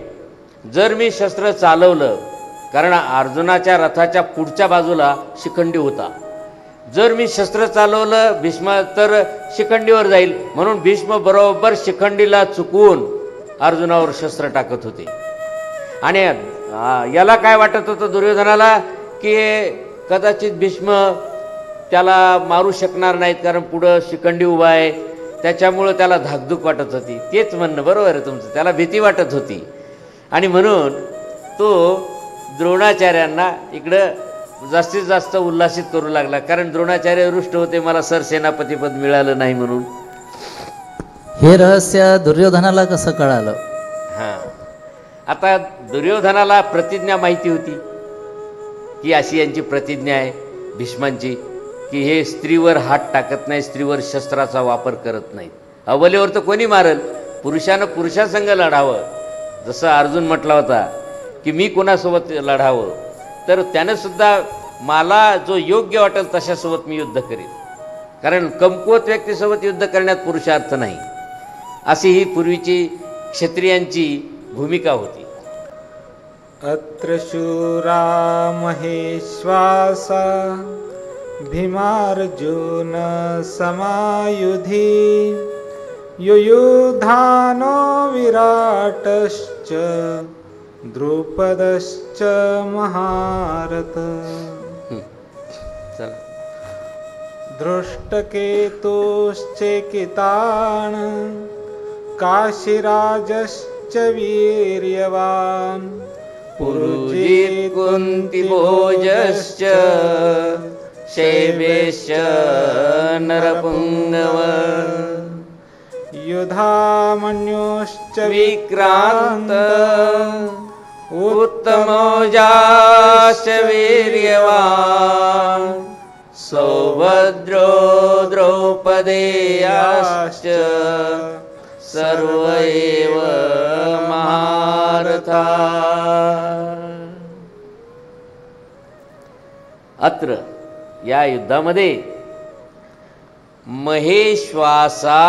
जर मी शस्त्र चालवलं, कारण अर्जुनाच्या रथाच्या पुढच्या बाजूला शिखंडी होता, जर मी शस्त्र चालवलं भीष्म तर शिखंडीवर जाईल. म्हणून भीष्म बरोबर शिखंडीला चुकवून अर्जुनावर शस्त्र टाकत होते. आणि याला काय वाटत होतं दुर्योधनाला की कदाचित भीष्म त्याला मारू शकणार नाहीत, कारण पुढं शिखंडी उभा आहे. त्याच्यामुळं त्याला धाकधूक वाटत होती. तेच म्हणणं बरोबर आहे तुमचं, त्याला भीती वाटत होती. आणि म्हणून तो द्रोणाचार्यांना इकडं जास्तीत जास्त उल्हासित करू लागला, कारण द्रोणाचार्य रुष्ट होते, मला सरसेनापतीपद मिळालं नाही म्हणून. हे रहस्य दुर्योधनाला कसं कळालं? हां, आता दुर्योधनाला प्रतिज्ञा माहिती होती की अशी यांची प्रतिज्ञा आहे भीष्मांची की हे स्त्रीवर हात टाकत नाही, स्त्रीवर शस्त्राचा वापर करत नाहीत. अबलेवर तर कोणी मारल, पुरुषानं पुरुषासंग लढावं. जसं अर्जुन म्हटला होता की मी कोणासोबत लढावं, तर त्यानं सुद्धा मला जो योग्य वाटेल तशासोबत मी युद्ध करीन, कारण कमकुवत व्यक्तीसोबत युद्ध करण्यात पुरुषार्थ नाही. अशी ही पूर्वीची क्षत्रियांची भूमिका होती. अत्र शूरा महेश्वासा भीमार्जुन समायुधी युयुधानो विराटश्च द्रुपदश्च महारथ धृष्टकेतुश्चेकितान् काशीराजश्च वीर्यवान् पुरुजित् कुन्तिभोजश्च शैवेश्च नरपुङ्गव युधामन्योश्च विक्रान्त उत्तमौजाश्च वीर्यवान् सौभद्रो द्रौपदेयाश्च सर्व एव महारथा. अत्र या युद्धामध्ये महेश्वासा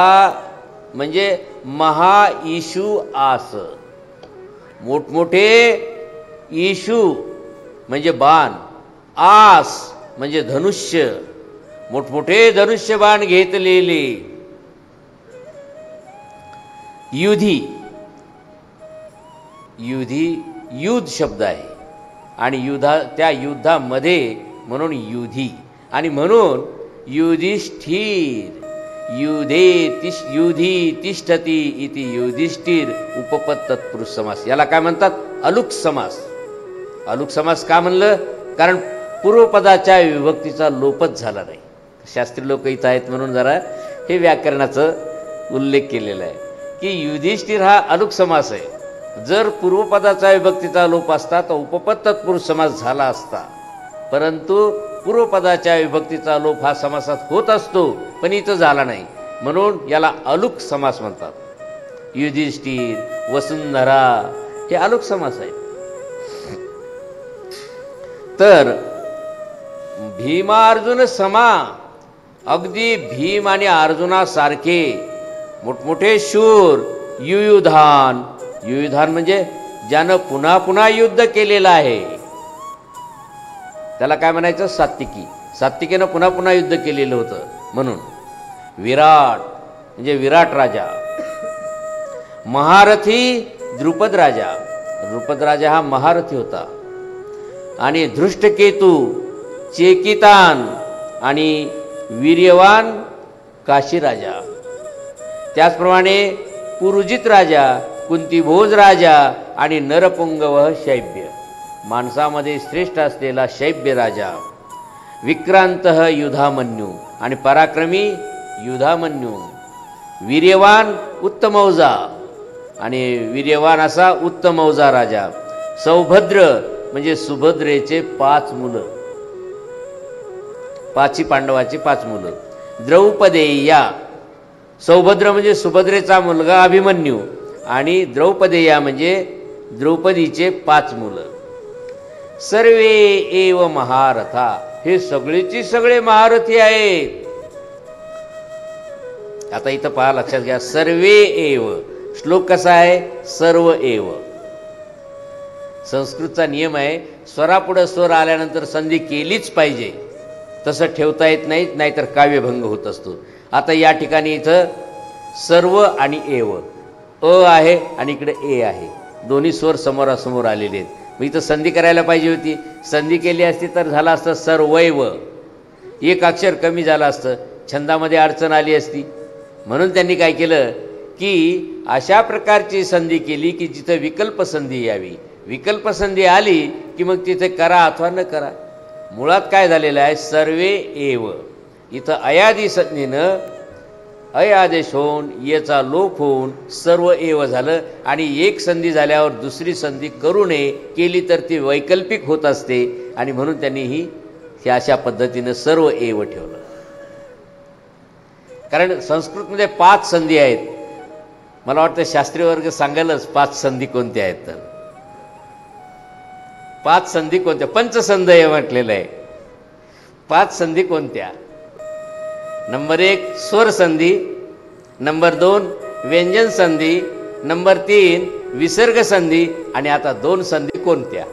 म्हणजे महाईशू आस, मोठमोठे ईशू म्हणजे बाण, आस म्हणजे धनुष्य, मोठमोठे धनुष्य बाण घेतलेले. युधी, युधी युद्ध शब्द आहे आणि त्या युद्धामध्ये म्हणून युधी. आणि म्हणून युधिष्ठिर युधी तिष्ठती इति युधिष्ठिर उपपद तत्पुरुष समास. याला काय म्हणतात? अलुक समास. अलुक समास का म्हणलं? कारण पूर्वपदाच्या विभक्तीचा लोपच झाला नाही. शास्त्री लोक इथं आहेत म्हणून जरा हे व्याकरणाचा उल्लेख केलेला आहे की युधिष्ठिर हा अलुक समास आहे. जर पूर्वपदाचा विभक्तीचा लोप असता तर उपपद तत्पुरुष समास झाला असता, परंतु पूर्वपदाच्या विभक्तीचा लोप हा समासात होत असतो, पण इथं झाला नाही, म्हणून याला अलुक समास म्हणतात. युधिष्ठिर, वसुंधरा हे अलुक समास आहेत. तर भीमार्जुन समा, अगदी भीम आणि अर्जुनासारखे मोठमोठे शूर. युयुधान, युयुधान म्हणजे ज्यानं पुन्हा पुन्हा युद्ध केलेलं आहे त्याला काय म्हणायचं? सात्विकी. सात्विकीनं पुन्हा पुन्हा युद्ध केलेलं होतं म्हणून. विराट म्हणजे विराट राजा. महारथी द्रुपद राजा, द्रुपद राजा हा महारथी होता. आणि धृष्टकेतू, चेकितान आणि वीर्यवान काशी राजा. त्याचप्रमाणे पुरुजित राजा, कुंतीभोज राजा आणि नरपुंगव शैब्य. माणसामध्ये श्रेष्ठ असलेला शैब्य राजा, विक्रांत युधामन्यू आणि पराक्रमी युधामन्यू, वीर्यवान उत्तमौजा आणि वीर्यवान असा उत्तमौजा राजा, सौभद्र म्हणजे सुभद्रेचे 5 मुलं, 5 पांडवाची 5 मुलं, द्रौपदेया, सौभद्र म्हणजे सुभद्रेचा मुलगा अभिमन्यू आणि द्रौपदेया म्हणजे द्रौपदीचे 5 मुलं, सर्वे एव महारथा, हे सगळेची सगळे महारथी आहेत. आता इथं पहा, लक्षात घ्या, सर्वे एव, श्लोक कसा आहे, सर्व एव. संस्कृतचा नियम आहे, स्वरापुढं स्वर आल्यानंतर संधी केलीच पाहिजे, तसं ठेवता येत नाही, नाहीतर काव्यभंग होत असतो. आता या ठिकाणी इथं सर्व आणि एव, अ आहे आणि इकडे ए आहे, दोन्ही स्वर समोरासमोर आलेले आहेत. मग इथं संधी करायला पाहिजे होती, संधी केली असती तर झालं असतं सर्वैव, एक अक्षर कमी झालं असतं, छंदामध्ये अडचण आली असती. म्हणून त्यांनी काय केलं की अशा प्रकारची संधी केली की जिथं विकल्प संधी यावी, विकल्प संधी आली की मग तिथे करा अथवा न करा. मुळात काय झालेलं आहे, सर्वे एव, इथं अयादी संधीनं अयादेश होऊन याचा लोप होऊन सर्व एव झालं. आणि एक संधी झाल्यावर दुसरी संधी करू नये, केली तर ती वैकल्पिक होत असते, आणि म्हणून त्यांनी ही अशा पद्धतीनं सर्व एव ठेवलं. कारण संस्कृतमध्ये 5 संधी आहेत. मला वाटतं शास्त्रीय वर्ग सांगायलाच 5 संधी कोणत्या आहेत. तर 5 संधी कोणत्या, पंचसंध हे म्हटलेलं आहे. 5 संधी कोणत्या, नंबर 1 स्वर संधी, नंबर 2 व्यंजन संधी, नंबर 3 विसर्ग संधी, आणि आता 2 संधी कोणत्या.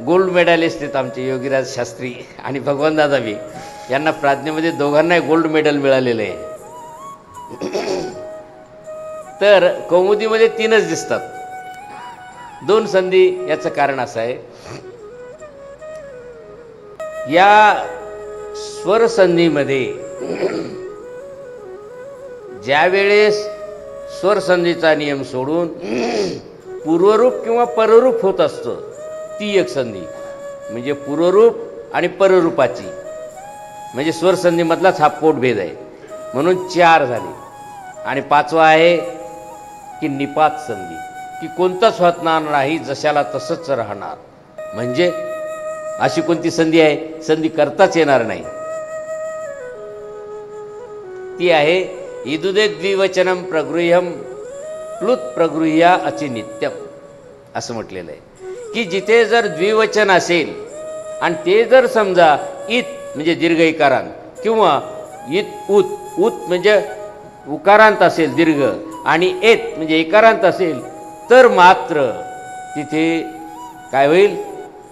गोल्ड मेडलिस्ट आहेत आमचे योगीराज शास्त्री आणि भगवान दादा बी, यांना प्राज्ञेमध्ये दोघांनाही गोल्ड मेडल मिळालेलं आहे. तर कौमुदीमध्ये 3च दिसतात, 2 संधी. याचं कारण असं आहे, या स्वर संधीमध्ये ज्या वेळेस स्वर संधीचा नियम सोडून पूर्वरूप किंवा पररूप होत असतं, ती एक संधी म्हणजे पूर्वरूप आणि पररूपाची, म्हणजे स्वर संधीमधलाच हा पोटभेद आहे. म्हणून 4 झाले. आणि 5वा आहे की निपात संधी, की कोणताच होणार नाही, जशाला तसंच राहणार. म्हणजे अशी कोणती संधी आहे, संधी करताच येणार नाही. ती आहे इदुदे द्विवचनम प्रगृह्यम प्लुत प्रगृह्या अची नित्यम, असं म्हटलेलं आहे. की जिथे जर द्विवचन असेल आणि ते जर समजा इत म्हणजे दीर्घ इकारांत किंवा इत उत, उत म्हणजे उकारांत असेल दीर्घ, आणि एत म्हणजे एकारांत असेल, तर मात्र तिथे काय होईल,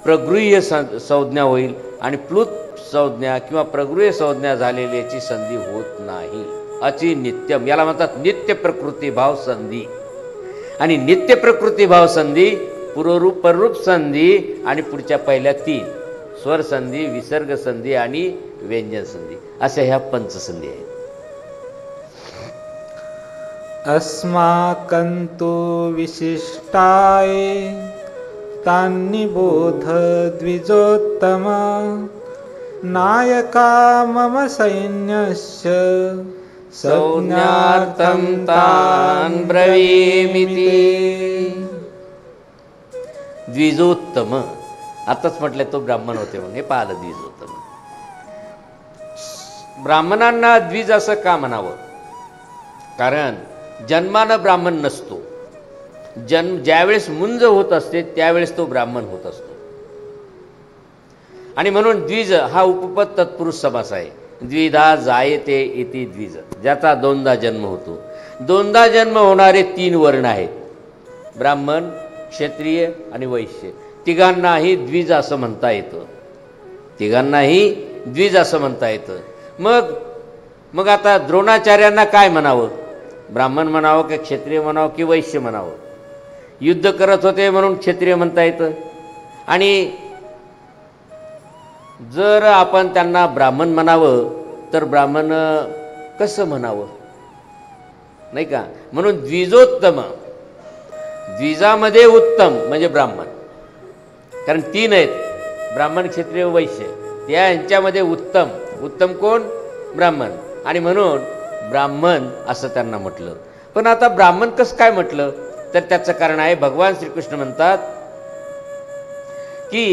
प्रगृह्य संज्ञा होईल, आणि प्लुत संज्ञा किंवा प्रगृह्य संज्ञा झालेल्याची संधी होत नाही. अची नित्यम, याला म्हणतात नित्य प्रकृती भाव संधी. आणि नित्य प्रकृती भाव संधी, पूर्वरूप पररूप संधी, आणि पुढच्या पहिल्या 3 स्वर संधी, विसर्ग संधी आणि व्यंजन संधी, अशा ह्या पंचसंधी आहेत. अस्माकंतु विशिष्टाय तान्निबोध द्विजोत्तमा, नायका मम सैन्यस्य संज्ञार्थं तान् ब्रवीमीति. द्विजोत्तम, आताच म्हटलं तो ब्राह्मण होते म्हणून हे पाहिलं द्विजोत्तम. ब्राह्मणांना द्विज असं का म्हणावं, कारण जन्मानं ब्राह्मण नसतो. ज्यावेळेस मुंज होत असते त्यावेळेस तो ब्राह्मण होत असतो. आणि म्हणून द्विज हा उपपद तत्पुरुष समास आहे. द्विधा जायते इति द्विज, ज्याचा 2दा जन्म होतो. 2दा जन्म होणारे 3 वर्ण आहेत, ब्राह्मण, क्षत्रिय आणि वैश्य. तिघांनाही द्विज असं म्हणता येतं, तिघांनाही द्विज असं म्हणता येतं. मग आता द्रोणाचार्यांना काय म्हणावं, ब्राह्मण म्हणावं की क्षत्रिय म्हणावं की वैश्य म्हणावं. युद्ध करत होते म्हणून क्षत्रिय म्हणता येतं, आणि जर आपण त्यांना ब्राह्मण म्हणावं तर ब्राह्मण कसं म्हणावं, नाही का. म्हणून द्विजोत्तम, द्विजामध्ये उत्तम म्हणजे ब्राह्मण, कारण 3 आहेत, ब्राह्मण क्षत्रिय वैश्य, त्या ह्यांच्यामध्ये उत्तम, उत्तम कोण? ब्राह्मण. आणि म्हणून ब्राह्मण असं त्यांना म्हटलं. पण आता ब्राह्मण कसं काय म्हटलं, तर त्याचं कारण आहे, भगवान श्रीकृष्ण म्हणतात की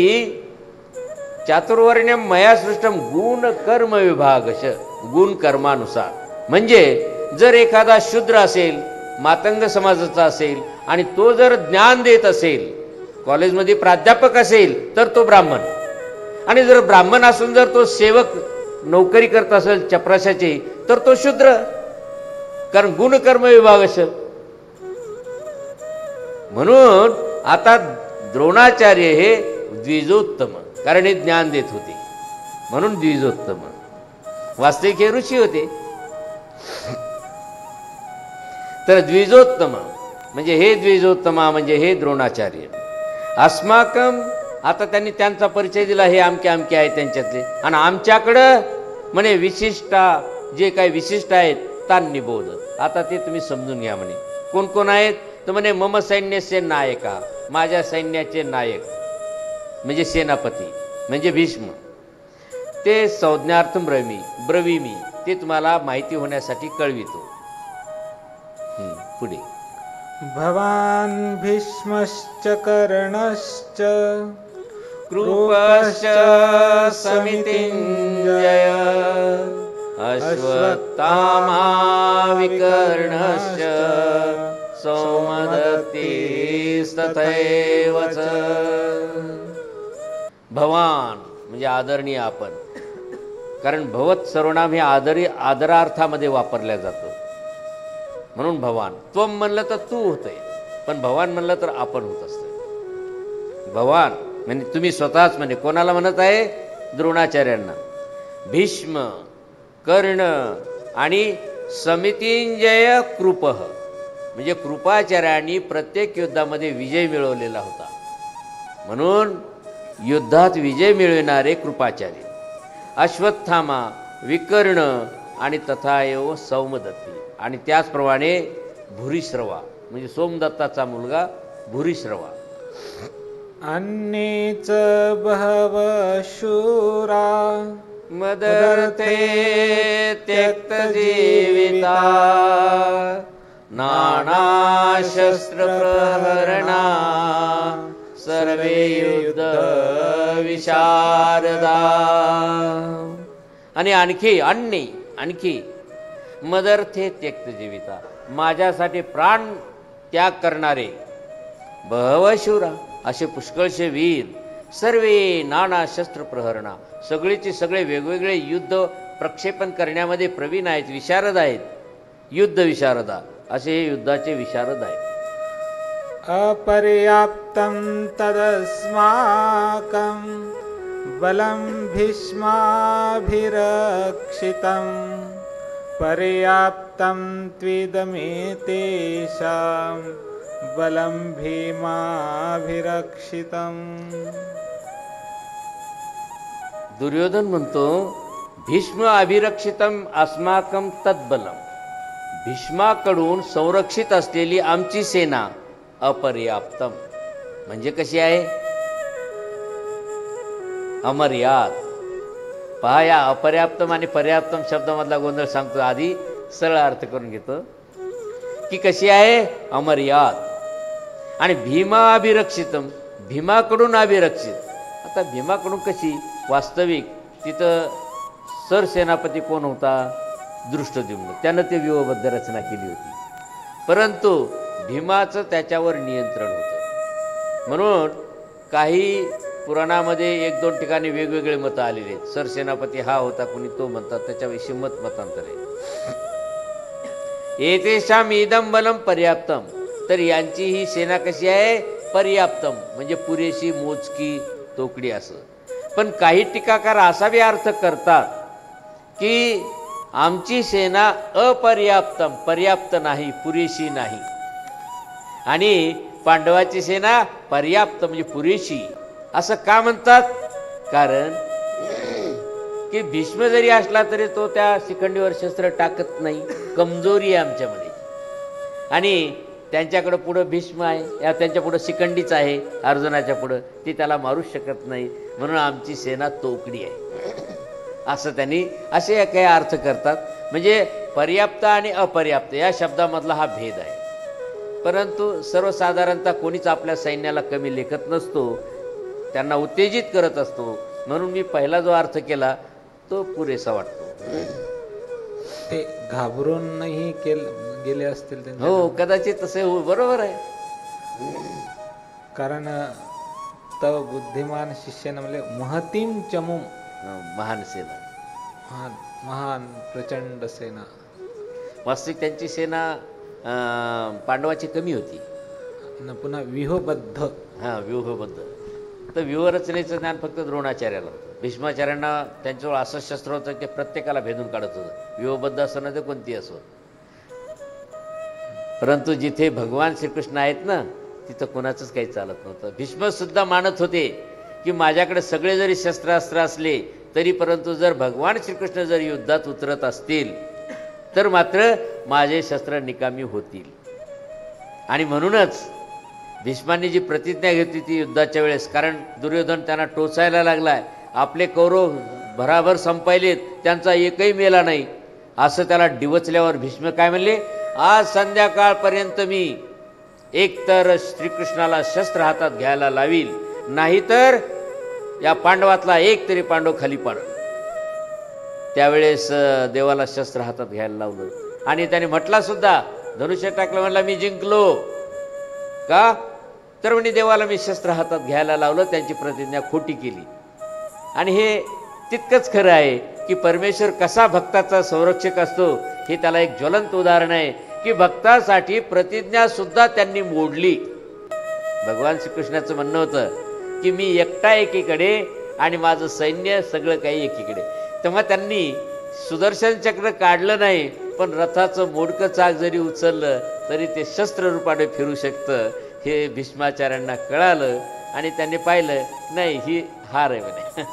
चातुर्वर्ण्यम मया सृष्टम गुण कर्म विभागश, गुण कर्मानुसार. म्हणजे जर एखादा शूद्र असेल, मातंग समाजाचा असेल, आणि तो जर ज्ञान देत असेल, कॉलेजमध्ये प्राध्यापक असेल, तर तो ब्राह्मण. आणि जर ब्राह्मण असून जर तो सेवक नोकरी करत असेल चपराशाची, तर तो शूद्र, कारण गुणकर्म विभागश. म्हणून आता द्रोणाचार्य हे द्विजोत्तम, कारण हे ज्ञान देत होते, म्हणून द्विजोत्तम. वास्तविक हे ऋषी होते. तर द्विजोत्तम म्हणजे हे द्विजोत्तमा म्हणजे हे द्रोणाचार्य. अस्माकम, आता त्यांनी त्यांचा परिचय दिला, हे आमके आमके आहेत त्यांच्यातले, आणि आमच्याकडं म्हणे विशिष्टा, जे काही विशिष्ट आहेत तान्निबोध. आता ते तुम्ही समजून घ्या म्हणे. कोण कोण आहेत, तर म्हणे मम सैन्याचे नायका, माझ्या सैन्याचे नायक म्हणजे सेनापती म्हणजे भीष्म. ते संज्ञार्थम ब्रवीमी, ते तुम्हाला माहिती होण्यासाठी कळवितो. पुढे भवान भीष्मश्च कर्णश्च कृपश्च समितिञ्जय अश्वत्थामा विकर्णश्च सौमदत्तिस्तथैव च. भवान म्हणजे आदरणीय आपण, कारण भवत सर्वनाम हे आदरार्थामध्ये वापरल्या जातं, म्हणून भवान. त्वम म्हणलं तर तू होतंय, पण भवान म्हणलं तर आपण होत असतं. भवान म्हणजे तुम्ही स्वतःच, म्हणजे कोणाला म्हणत आहे? द्रोणाचार्यांना. भीष्म, कर्ण आणि समितिंजय कृपः म्हणजे कृपाचार्यांनी प्रत्येक युद्धामध्ये विजय मिळवलेला होता, म्हणून युद्धात विजय मिळविणारे कृपाचार्य. अश्वत्थामा, विकर्ण आणि तथाएव सौमदत्ती, आणि त्याचप्रमाणे भूरिश्रवा म्हणजे सोमदत्ताचा मुलगा भूरिश्रवा. अन्ये च बहव शूरा मदर्थे त्यक्तजीविता नानाशस्त्रप्रहरणा सर्वे युद्ध विशारदा. आणि आणखी मदर्थे त्यक्त जीविता, माझ्यासाठी प्राण त्याग करणारे बहवशूरा, असे पुष्कळशे वीर. सर्वे नाना शस्त्र प्रहरणा, सगळेचे सगळे वेगवेगळे युद्ध प्रक्षेपण करण्यामध्ये प्रवीण आहेत, विशारद आहेत, युद्ध विशारदा, असे हे युद्धाचे विशारद आहेत. अपर्याप्तं तदस्माकं बलं भीष्माभिरक्षितं पर्याप्तं त्विदमेतेषां बलं भीमाभिरक्षितं. दुर्योधन म्हणतो भीष्म अभिरक्षितम अस्माकं तद्बलम, भीष्माकडून संरक्षित असलेली आमची सेना अपर्याप्तम म्हणजे कशी आहे? अमर्याद. पहा, या अपर्याप्तम आणि पर्याप्तम शब्दामधला गोंधळ सांगतो, आधी सरळ अर्थ करून घेतो की कशी आहे? अमर्याद. आणि भीमा अभिरक्षितम, भीमाकडून अभिरक्षित. आता भीमाकडून कशी? वास्तविक तिथं सरसेनापती कोण होता? दृष्टद्युम्न, त्यानं ते व्यूहबद्ध रचना केली होती, परंतु भीमाचं त्याच्यावर नियंत्रण होतं. म्हणून काही पुराणामध्ये 1-2 ठिकाणी वेगवेगळे मतं आलेले आहेत. सरसेनापती हा होता, कुणी तो म्हणतात, त्याच्याविषयी मतांतर आहे. एतेषाम इदम बलम पर्याप्तम, तर यांची ही सेना कशी आहे? पर्याप्तम म्हणजे पुरेशी, मोजकी, तोकडी असं. पण काही टीकाकार असा बी अर्थ करतात की आमची सेना अपर्याप्तम, पर्याप्त नाही, पुरेशी नाही, आणि पांडवाची सेना पर्याप्त म्हणजे पुरेशी. असं का म्हणतात? कारण की भीष्म जरी असला तरी तो त्या शिखंडीवर शस्त्र टाकत नाही, कमजोरी आहे आमच्यामध्ये. आणि त्यांच्याकडं पुढं भीष्म आहे, या त्यांच्या पुढं शिखंडीच आहे अर्जुनाच्या पुढं, ती त्याला मारूच शकत नाही, म्हणून आमची सेना तोकडी आहे असं त्यांनी असे काही अर्थ करतात. म्हणजे पर्याप्त आणि अपर्याप्त या शब्दामधला हा भेद आहे. परंतु सर्वसाधारणतः कोणीच आपल्या सैन्याला कमी लेखत नसतो, त्यांना उत्तेजित करत असतो. म्हणून मी पहिला जो अर्थ केला तो पुरेसा वाटतो. ते घाबरूनही गेले असतील त्यांच्या. हो, कदाचित तसे बरोबर आहे. कारण तव बुद्धिमान शिष्यानं म्हणजे महतीम चमुम, महान सेना, महान महान प्रचंड सेना. वास्तविक त्यांची सेना पांडवाची कमी होती. आणि पुन्हा व्यूहबद्ध. हां, व्यूहबद्ध. तर व्यूहरचनेचं ज्ञान फक्त द्रोणाचार्याला होतं. भीष्माचार्यांना त्यांच्याजवळ असं शस्त्र होतं की प्रत्येकाला भेदून काढत होतं. व्यूहबद्ध असं ना ते कोणती असो. परंतु जिथे भगवान श्रीकृष्ण आहेत ना, तिथं कोणाचंच काही चालत नव्हतं. भीष्मसुद्धा मानत होते की माझ्याकडे सगळे जरी शस्त्रास्त्र असले तरी परंतु जर भगवान श्रीकृष्ण जर युद्धात उतरत असतील तर मात्र माझे शस्त्र निकामी होतील. आणि म्हणूनच भीष्मांनी जी प्रतिज्ञा घेतली ती युद्धाच्या वेळेस, कारण दुर्योधन त्यांना टोचायला लागलाय, आपले कौरव भराभर संपायलेत, त्यांचा एकही मेला नाही, असं त्याला डिवचल्यावर भीष्म काय म्हणले, आज संध्याकाळपर्यंत मी एकतर श्रीकृष्णाला शस्त्र हातात घ्यायला लावील, नाहीतर या पांडवातला एक तरी पांडव खाली पाड. त्यावेळेस देवाला शस्त्र हातात घ्यायला लावलं आणि त्याने म्हटला सुद्धा, धनुष्य टाकलं, म्हणला मी जिंकलो का, तर म्हणे देवाला मी शस्त्र हातात घ्यायला लावलं. त्यांची प्रतिज्ञा खोटी केली. आणि हे तितकंच खरं आहे की परमेश्वर कसा भक्ताचा संरक्षक असतो हे त्याला एक ज्वलंत उदाहरण आहे की भक्तासाठी प्रतिज्ञा सुद्धा त्यांनी मोडली. भगवान श्रीकृष्णाचं म्हणणं होतं की मी एकटा एकीकडे आणि माझं सैन्य सगळं काही एकीकडे. तेव्हा त्यांनी सुदर्शन चक्र काढलं नाही, पण रथाचं मोडकं चाक जरी उचललं तरी ते शस्त्ररूपाने फिरू शकतं हे भीष्माचार्यांना कळालं. आणि त्यांनी पाहिलं नाही ही हार आहे म्हणे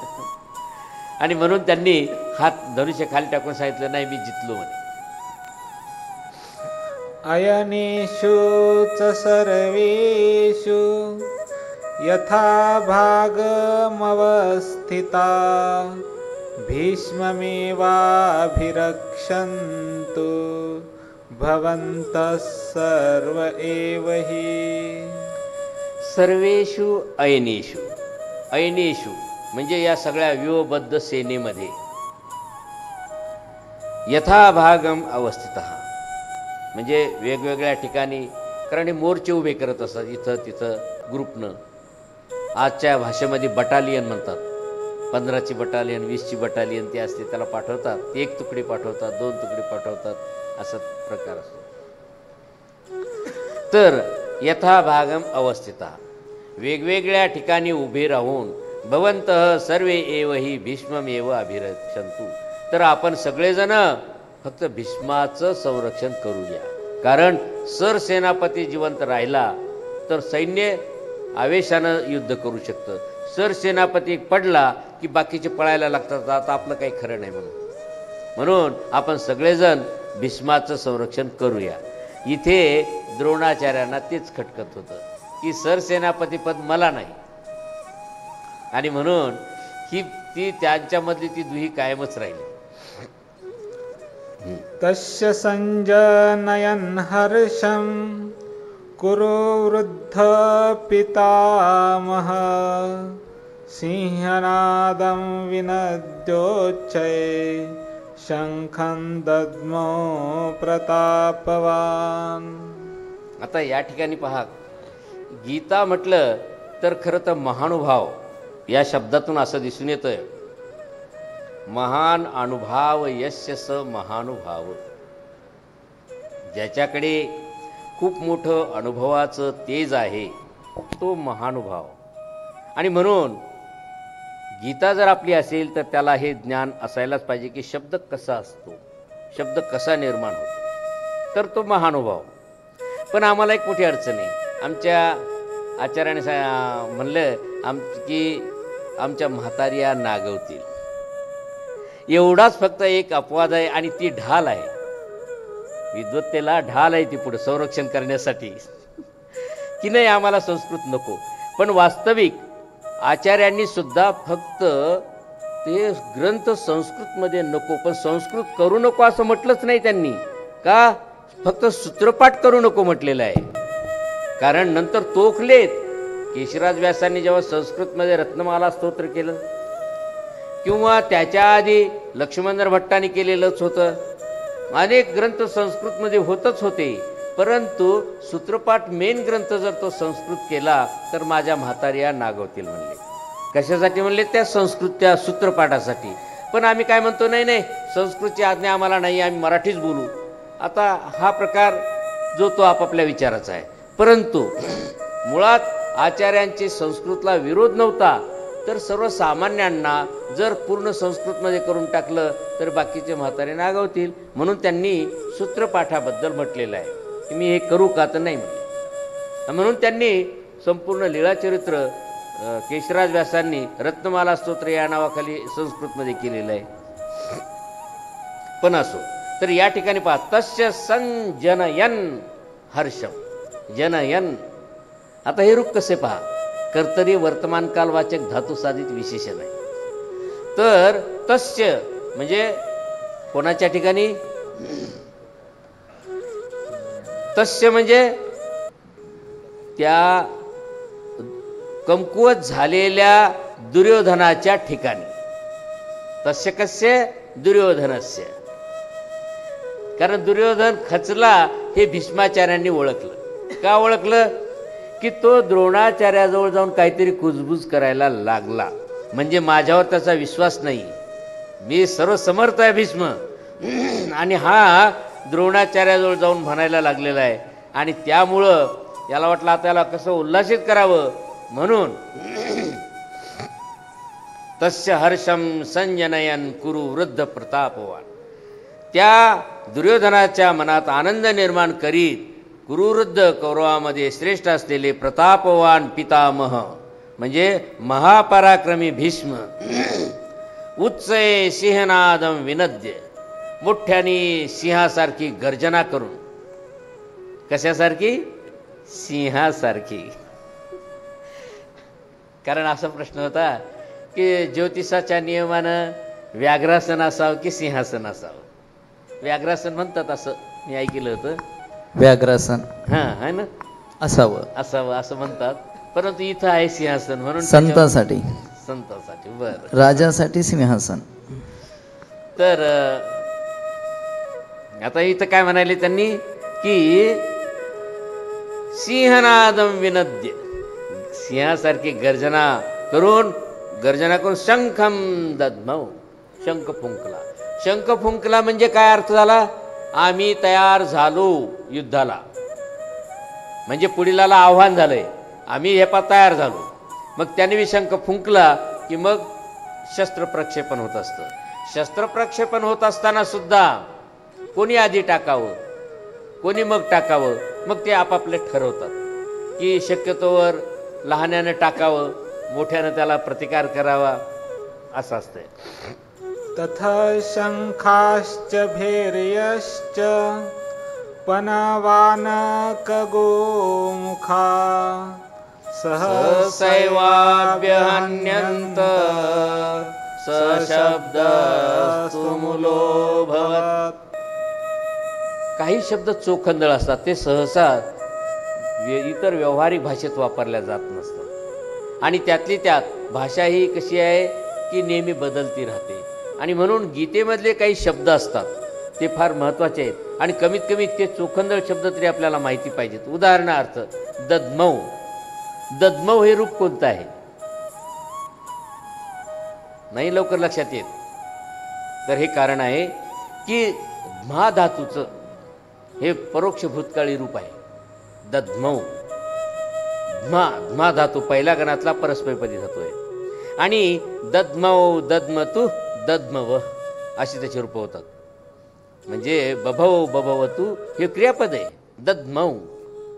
आणि म्हणून त्यांनी हात धनुष्य खाली टाकून सांगितलं, नाही मी जितलो म्हणे. अयनेषु च सर्वेषु यथा भागमवस्थिता भीष्ममेवाभिरक्षन्तु भवन्तः सर्व एव हि. सर्वेषु अयनेषु. अयनेषु म्हणजे या सगळ्या व्यूहबद्ध सेनेमध्ये यथाभागम अवस्थितः म्हणजे वेगवेगळ्या ठिकाणी, कारण हे मोर्चे उभे करत असतात इथं तिथं ग्रुपनं. आजच्या भाषेमध्ये बटालियन म्हणतात. 15ची बटालियन, 20ची बटालियन ती असते, त्याला पाठवतात. ती 1 तुकडी पाठवतात, 2 तुकडी पाठवतात, असा प्रकार असतो. तर यथाभागम अवस्थिता वेगवेगळ्या ठिकाणी उभे राहून भवन्तः सर्वे एव हि भीष्ममेव अभिरक्षन्तु. तर आपण सगळेजण फक्त भीष्माचं संरक्षण करूया, कारण सरसेनापती जिवंत राहिला तर सैन्य आवेशानं युद्ध करू शकतं. सरसेनापती पडला की बाकीचे पळायला लागतात, आता आपलं काही खरं नाही. म्हणून आपण सगळेजण भीष्माचं संरक्षण करूया. इथे द्रोणाचार्यांना तेच खटकत होतं की सरसेनापतीपद मला नाही, आणि म्हणून ही ती त्यांच्यामधली ती दुही कायमच राहिली. तस्य संजनयन् हर्षं कुरु वृद्ध पितामह सिंहनादं विनद्योच्चये शंखं दद्मो प्रतापवान. आता या ठिकाणी पहा, गीता म्हटलं तर खरं तर महानुभाव या शब्दातून असं दिसून येतंय, महान अनुभाव यस्य स महानुभाव. ज्याच्याकडे खूप मोठं अनुभवाचं तेज आहे तो महानुभाव. आणि म्हणून गीता जर आपली असेल तर त्याला हे ज्ञान असायलाच पाहिजे की शब्द कसा असतो, शब्द कसा निर्माण होतो, तर तो महानुभाव. पण आम्हाला एक मोठी अडचण आहे. आमच्या आचार्याने म्हणलं की आमच्या म्हाताऱ्या नागवतील, एवढाच फक्त एक अपवाद आहे आणि ती ढाल आहे. विद्वत्तेला ढाल आहे ती पुढे संरक्षण करण्यासाठी की नाही आम्हाला संस्कृत नको. पण वास्तविक आचार्यांनी सुद्धा फक्त ते ग्रंथ संस्कृतमध्ये नको, पण संस्कृत करू नको असं म्हटलंच नाही त्यांनी. का? फक्त सूत्रपाठ करू नको म्हटलेलं आहे. कारण नंतर तोखलेत. केशराज व्यासांनी जेव्हा संस्कृतमध्ये रत्नमाला स्तोत्र केलं, किंवा त्याच्या आधी लक्ष्मणदास भट्टांनी केलेलंच होतं, अनेक ग्रंथ संस्कृतमध्ये होतच होते. परंतु सूत्रपाठ मेन ग्रंथ जर तो संस्कृत केला तर माझ्या म्हाताऱ्या नागवतील म्हणले. कशासाठी म्हणले? त्या त्या सूत्रपाठासाठी. पण आम्ही काय म्हणतो, नाही नाही, संस्कृतची आज्ञा आम्हाला नाही, आम्ही मराठीच बोलू. आता हा प्रकार जो तो आपापल्या विचाराचा आहे. परंतु मुळात आचार्यांची संस्कृतला विरोध नव्हता. तर सर्वसामान्यांना जर पूर्ण संस्कृतमध्ये करून टाकलं तर बाकीचे म्हातारे नागवतील, म्हणून त्यांनी सूत्रपाठाबद्दल म्हटलेलं आहे की मी हे करू का? तर नाही म्हणले. म्हणून त्यांनी संपूर्ण लीळाचरित्र केशराज व्यासांनी रत्नमाला स्तोत्र या नावाखाली संस्कृतमध्ये केलेलं आहे. पण असो, तर या ठिकाणी पहा, तस्य संजनयन हर्षम, जनयन. आता हे रूप कसे पहा, कर्तरी वर्तमानकालवाचक धातू साधित विशेषण आहे. तर तस्य म्हणजे कोणाच्या ठिकाणी? तस्य म्हणजे त्या कमकुवत झालेल्या दुर्योधनाच्या ठिकाणी. तस्य कस्य? दुर्योधनस्य. कारण दुर्योधन खचला हे भीष्माचार्यांनी ओळखलं. का ओळखलं? की तो द्रोणाचार्याजवळ जाऊन काहीतरी कुजबूज करायला लागला. म्हणजे माझ्यावर त्याचा विश्वास नाही, मी सर्व समर्थ आहे भीष्म, आणि हा द्रोणाचार्याजवळ जाऊन म्हणायला लागलेला आहे. आणि त्यामुळं याला वाटलं आता याला कसं उल्हासित करावं, म्हणून तस्य हर्षम संजनयन कुरु वृद्ध प्रतापवान. त्या दुर्योधनाच्या मनात आनंद निर्माण करीत कुरुवृद्ध कौरवामध्ये श्रेष्ठ असलेले प्रतापवान पितामह म्हणजे महापराक्रमी भीष्म उच्चये सिंहनादम विनद्य, मोठ्याने सिंहासारखी गर्जना करून. कशासारखी? सिंहासारखी. कारण असा प्रश्न होता की ज्योतिषाच्या नियमानं व्याघ्रासन असावं की सिंहासन असावं. व्याघ्रासन म्हणतात असं मी ऐकलं होतं. व्याघ्रासन हां आहे ना, असावं असावं असं म्हणतात. परंतु इथं आहे सिंहासन, म्हणून संतांसाठी. संतांसाठी. बरं, राजासाठी सिंहासन. तर आता इथं काय म्हणाले त्यांनी की सिंहनादम विनद्य, सिंहासारखी गर्जना करून शंखम दद्मौ, शंख फुंकला. शंख फुंकला म्हणजे काय अर्थ झाला? आम्ही तयार झालो युद्धाला, म्हणजे पुढीलाला आव्हान झालंय, आम्ही हे तयार झालो. मग त्याने शंख फुंकला की मग शस्त्र प्रक्षेपण होत असतं. शस्त्र प्रक्षेपण होत असताना सुद्धा कोणी आधी टाकावं, कोणी मग टाकावं, मग ते आपापले ठरवतात की शक्यतोवर लहान्यानं टाकावं, मोठ्यानं त्याला प्रतिकार करावा, असं असतंय. तथा शंखाश्च भैर्यश्च पनवानक गोमुखा सहसैवाभ्यहन्यन्त सशब्दस्तुमुलो भवत्. काही शब्द चोखंदळ असतात, ते सहसा इतर व्यावहारिक भाषेत वापरल्या जात नसतात. आणि त्यातली त्यात भाषा ही कशी आहे की नेहमी बदलती राहते. आणि म्हणून गीतेमधले काही शब्द असतात ते फार महत्त्वाचे आहेत, आणि कमीत कमी ते चोखंदळ शब्द तरी आपल्याला माहिती पाहिजेत. उदाहरणार्थ दद्मौ. दद्मौ हे रूप कोणतं आहे? नाही लवकर लक्षात येत. तर हे कारण आहे की ध्मा धातूचं हे परोक्ष भूतकाळी रूप आहे. दद्मौ. ध्मा धातू पहिल्या गणातला परस्मैपदी धातू आहे. आणि दद्मौ, दद्मतु, दद्मव अशी त्याची रूप होतात. म्हणजे बभव, बभवतु हे क्रियापद आहे. दद्मौ.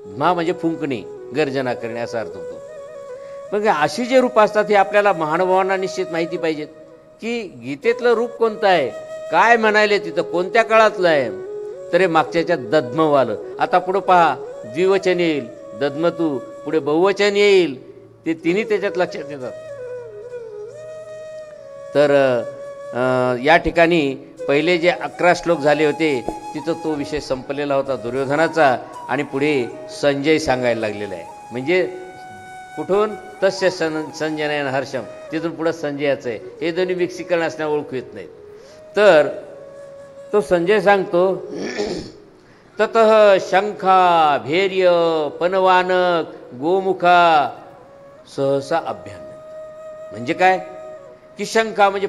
ध्मा म्हणजे फुंकणे, गर्जना करणे असा अर्थ होतो. मग अशी जे रूप असतात हे आपल्याला महानुभावांना निश्चित माहिती पाहिजेत की गीतेतलं रूप कोणतं आहे, काय म्हणायले तिथं, कोणत्या काळातलं आहे. तर हे मागच्याच्या दद्म आलं. आता पुढं पहा, द्विवचन येईल दद्मतू, पुढे बहुवचन येईल, ते तिन्ही त्याच्यात लक्षात येतात. तर या ठिकाणी पहिले जे 11 श्लोक झाले होते तिथं तो विषय संपलेला होता दुर्योधनाचा, आणि पुढे संजय सांगायला लागलेला आहे. म्हणजे कुठून तस्य संजनयन हर्षम, तिथून पुढं संजयाचं आहे. हे दोन्ही मिक्सीकरण असण्याला ओळखू येत नाहीत. तर तो संजय सांगतो, ततः शंखा भैर्य पनवानक गोमुखा सहसा अभ्यान. म्हणजे काय की शंखा म्हणजे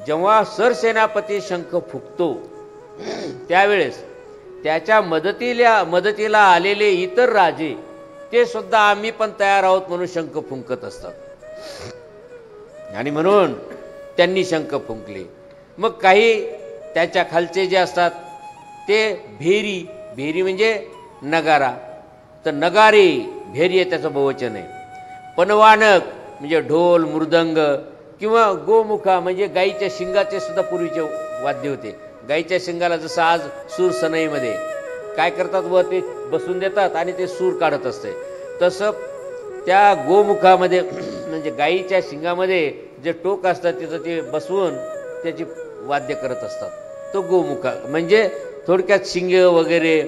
जेव्हा सरसेनापती शंख फुकतो त्यावेळेस त्याच्या मदतीला आलेले इतर राजे ते सुद्धा आम्ही पण तयार आहोत म्हणून शंख फुंकत असतात. आणि म्हणून त्यांनी शंख फुंकले. मग काही त्याच्या खालचे जे असतात ते भेरी म्हणजे नगारा, तर नगारे भेरी त्याचं बहुवचन आहे. पनवानक म्हणजे ढोल मृदंग, किंवा गोमुखा म्हणजे गाईच्या शिंगाचे सुद्धा पूर्वीचे वाद्य होते. गाईच्या शिंगाला जसं आज सूर सनईमध्ये काय करतात, व ते बसून देतात आणि ते सूर काढत असते, तसं त्या गोमुखामध्ये म्हणजे गाईच्या शिंगामध्ये जे टोक असतात तिथं ते बसवून त्याची वाद्य करत असतात. तो गोमुखा म्हणजे थोडक्यात शिंगे वगैरे.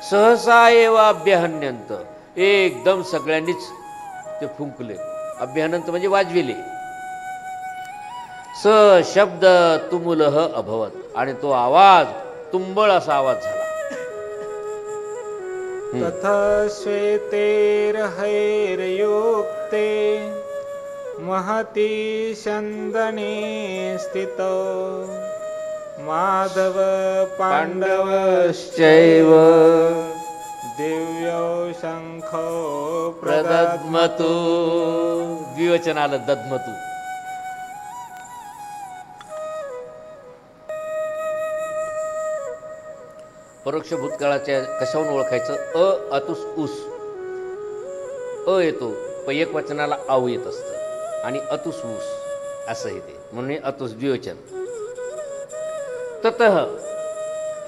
सहसा एव अभ्यहन्यंत, एकदम सगळ्यांनीच ते फुंकले. अभ्यहनंत म्हणजे वाजविले. स शब्द तुमुलह अभवत, आणि तो आवाज तुंबळ असा आवाज झाला. तथा श्वेतेर्हैर्युक्ते महती शंदने स्थितो माधव पांडवश्चैव दिव्यो शंखो प्रदद्मतु. द्विवचन आलं दद्मतु. परोक्ष भूतकाळाच्या कशावरून ओळखायचं? अतुस उस, येतो एक वचनाला आऊ येत असतं, आणि अतुस ऊस असं येते म्हणून हे अतुस द्विवचन. ततः